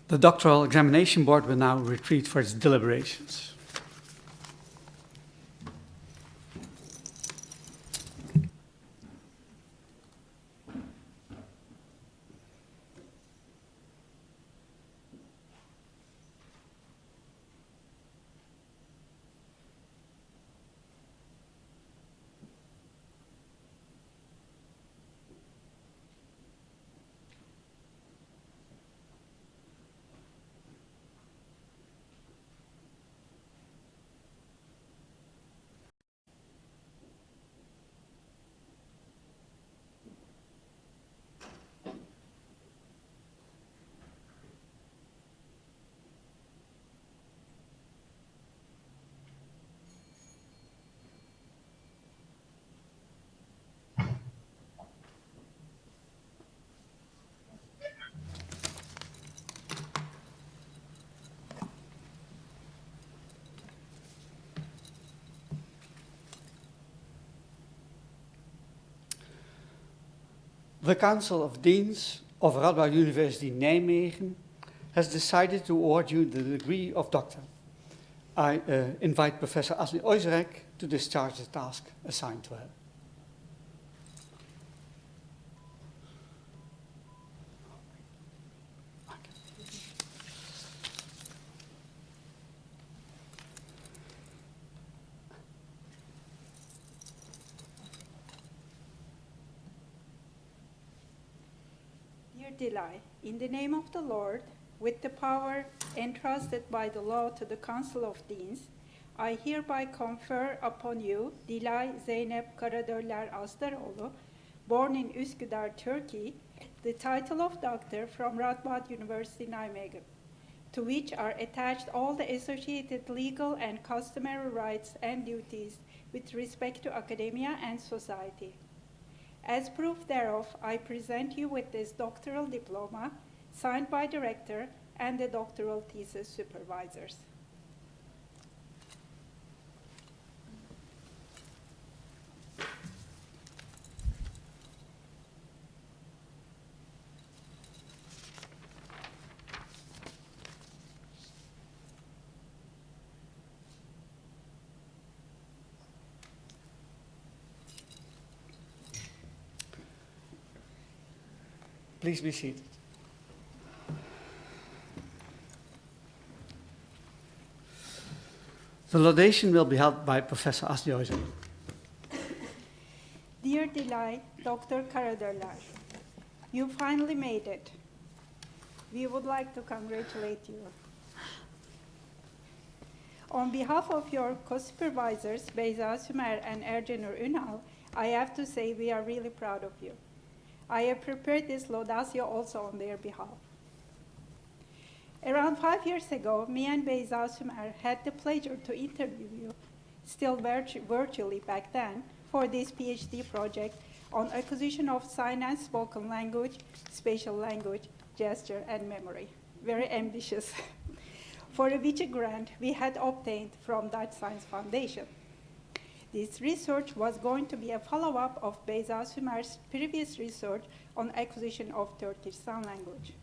The doctoral examination board will now retreat for its deliberations. The Council of Deans of Radboud University Nijmegen has decided to award you the degree of doctor. I invite Professor Asli Oizerek to discharge the task assigned to her. Dilay, in the name of the Lord, with the power entrusted by the law to the Council of Deans, I hereby confer upon you, Dilay Zeynep Karadöller Asdaroğlu, born in Üsküdar, Turkey, the title of doctor from Radboud University Nijmegen, to which are attached all the associated legal and customary rights and duties with respect to academia and society. As proof thereof, I present you with this doctoral diploma, signed by the rector and the doctoral thesis supervisors. Please be seated. The laudation will be held by Professor Asli Oizerek. Dear Dilay, Dr. Karadöller, you finally made it. We would like to congratulate you. On behalf of your co-supervisors, Beyza Sümer and Ercenur Ünal, I have to say we are really proud of you. I have prepared this laudatio also on their behalf. Around 5 years ago, me and Beyza Sümer had the pleasure to interview you, still virtually back then, for this PhD project on acquisition of sign and spoken language, spatial language, gesture, and memory. Very ambitious. For which a grant we had obtained from Dutch Science Foundation. This research was going to be a follow-up of Beyza Sümer's previous research on acquisition of Turkish Sign Language.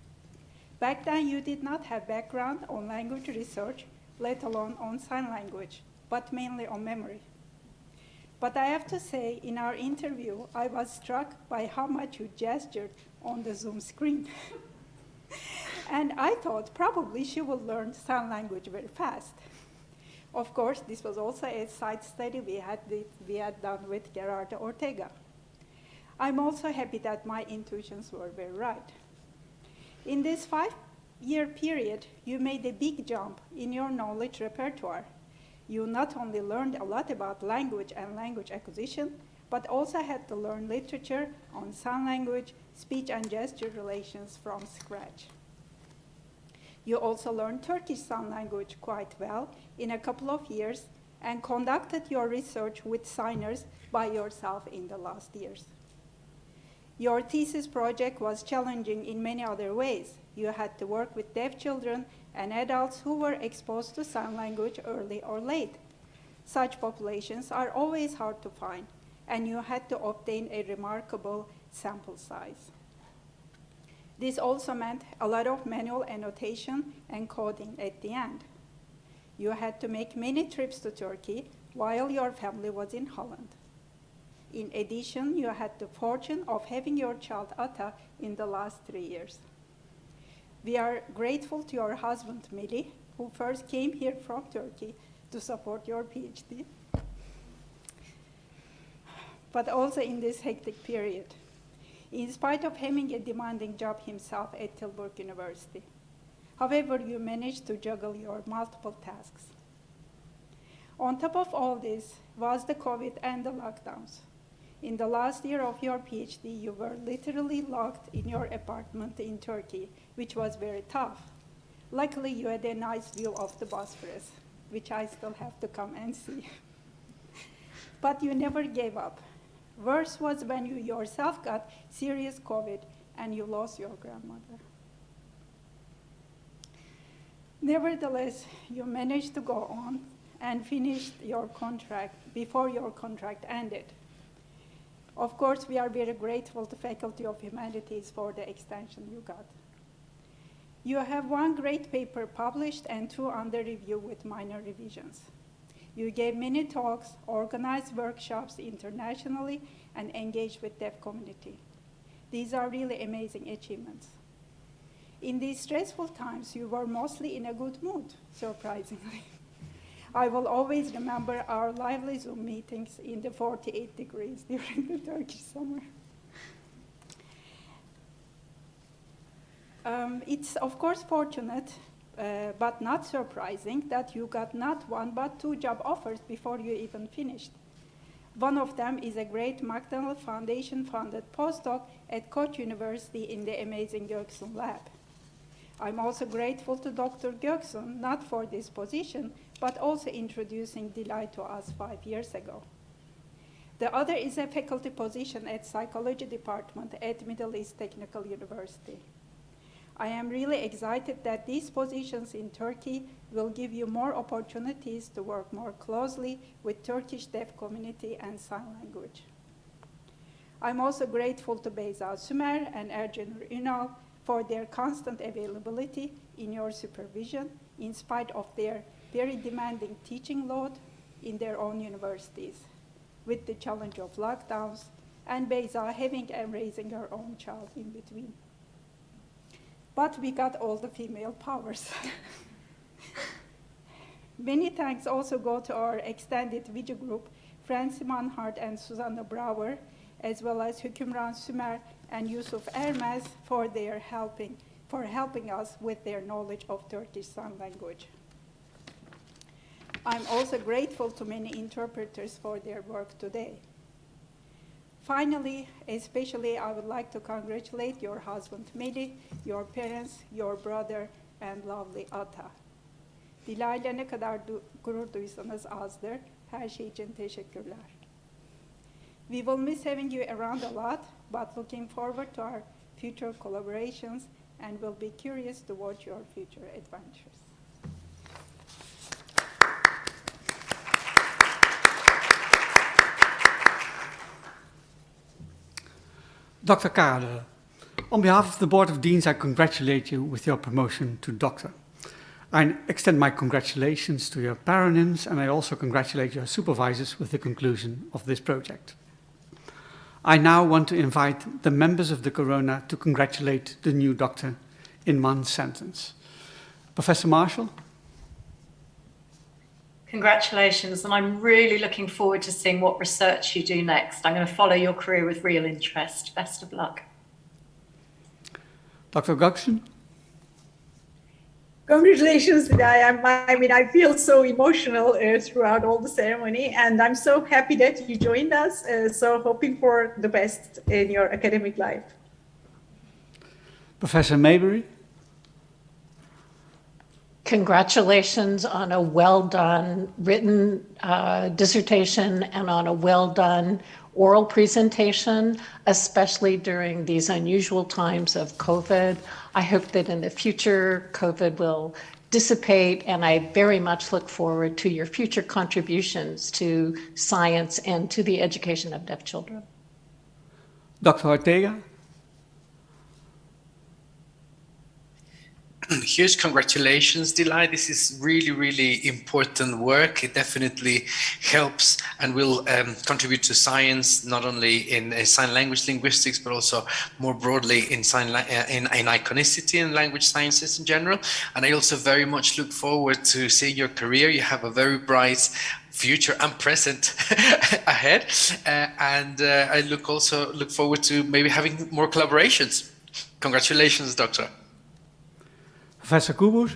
Back then, you did not have background on language research, let alone on sign language, but mainly on memory. But I have to say, in our interview, I was struck by how much you gestured on the Zoom screen. And I thought probably she would learn sign language very fast. Of course, this was also a side study we had done with Gerardo Ortega. I'm also happy that my intuitions were very right. In this 5-year period, you made a big jump in your knowledge repertoire. You not only learned a lot about language and language acquisition, but also had to learn literature on sign language, speech and gesture relations from scratch. You also learned Turkish Sign Language quite well in a couple of years and conducted your research with signers by yourself in the last years. Your thesis project was challenging in many other ways. You had to work with deaf children and adults who were exposed to sign language early or late. Such populations are always hard to find, and you had to obtain a remarkable sample size. This also meant a lot of manual annotation and coding at the end. You had to make many trips to Turkey while your family was in Holland. In addition, you had the fortune of having your child Ata in the last 3 years. We are grateful to your husband, Mili, who first came here from Turkey to support your PhD, but also in this hectic period, in spite of having a demanding job himself at Tilburg University. However, you managed to juggle your multiple tasks. On top of all this was the COVID and the lockdowns. In the last year of your PhD, you were literally locked in your apartment in Turkey, which was very tough. Luckily, you had a nice view of the Bosphorus, which I still have to come and see. But you never gave up. Worse was when you yourself got serious COVID and you lost your grandmother. Nevertheless, you managed to go on and finished your contract before your contract ended. Of course, we are very grateful to Faculty of Humanities for the extension you got. You have one great paper published and 2 under review with minor revisions. You gave many talks, organized workshops internationally, and engaged with deaf community. These are really amazing achievements. In these stressful times, you were mostly in a good mood, surprisingly. I will always remember our lively Zoom meetings in the 48 degrees during the Turkish summer. It's of course fortunate, but not surprising, that you got not 1 but 2 job offers before you even finished. One of them is a great McDonald Foundation-funded postdoc at Koç University in the amazing Göksun lab. I'm also grateful to Dr. Göksun, not for this position, but also introducing Dilay to us 5 years ago. The other is a faculty position at Psychology Department at Middle East Technical University. I am really excited that these positions in Turkey will give you more opportunities to work more closely with Turkish deaf community and sign language. I'm also grateful to Beyza Sümer and Ercanur Ünal for their constant availability in your supervision in spite of their very demanding teaching load in their own universities, with the challenge of lockdowns, and Beyza having and raising her own child in between. But we got all the female powers. Many thanks also go to our extended video group, Francie Manhart and Susanna Brouwer, as well as Hükümran Sümer and Yusuf Ermez for helping us with their knowledge of Turkish Sign Language. I'm also grateful to many interpreters for their work today. Finally, especially I would like to congratulate your husband Meli, your parents, your brother, and lovely Ata. Dilay'la ne kadar gurur duysanız azdır. Her şey için teşekkürler. We will miss having you around a lot, but looking forward to our future collaborations and will be curious to watch your future adventures. Dr. Karadöller, on behalf of the Board of Deans, I congratulate you with your promotion to doctor. I extend my congratulations to your paronyms, and I also congratulate your supervisors with the conclusion of this project. I now want to invite the members of the Corona to congratulate the new doctor in one sentence. Professor Marshall. Congratulations, and I'm really looking forward to seeing what research you do next. I'm going to follow your career with real interest. Best of luck. Dr. Göksun. Congratulations, Dilay. I feel so emotional throughout all the ceremony, and I'm so happy that you joined us. So hoping for the best in your academic life. Professor Maybury. Congratulations on a well-done written dissertation and on a well-done oral presentation, especially during these unusual times of COVID. I hope that in the future, COVID will dissipate, and I very much look forward to your future contributions to science and to the education of deaf children. Dr. Ortega? Huge congratulations, Dilay. This is really, really important work. It definitely helps and will contribute to science, not only in sign language linguistics, but also more broadly in in iconicity and language sciences in general. And I also very much look forward to seeing your career. You have a very bright future and present ahead. I also look forward to maybe having more collaborations. Congratulations, Doctor. Professor Kubus?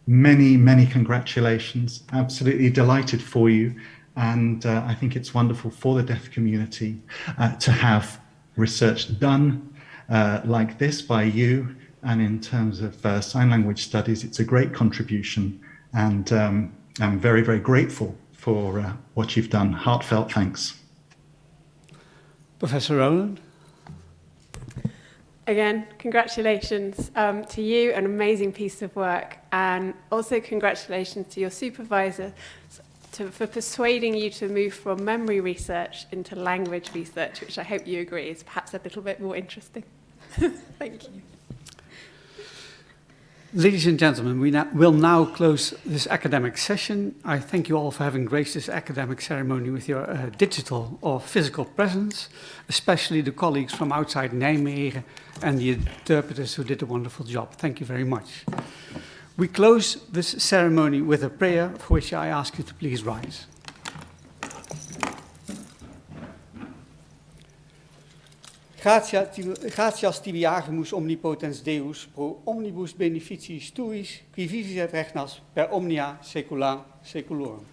Many, many congratulations. Absolutely delighted for you. And I think it's wonderful for the deaf community to have research done like this by you. And in terms of sign language studies, it's a great contribution. And I'm very, very grateful for what you've done. Heartfelt thanks. Professor Rowland? Again, congratulations to you, an amazing piece of work, and also congratulations to your supervisor for persuading you to move from memory research into language research, which I hope you agree is perhaps a little bit more interesting. Thank you. Ladies and gentlemen, we will now close this academic session. I thank you all for having graced this academic ceremony with your digital or physical presence, especially the colleagues from outside Nijmegen and the interpreters who did a wonderful job. Thank you very much. We close this ceremony with a prayer for which I ask you to please rise. Gratias tibi agimus omnipotens Deus, pro omnibus beneficiis tuis, qui vivis et regnas per omnia saecula saeculorum.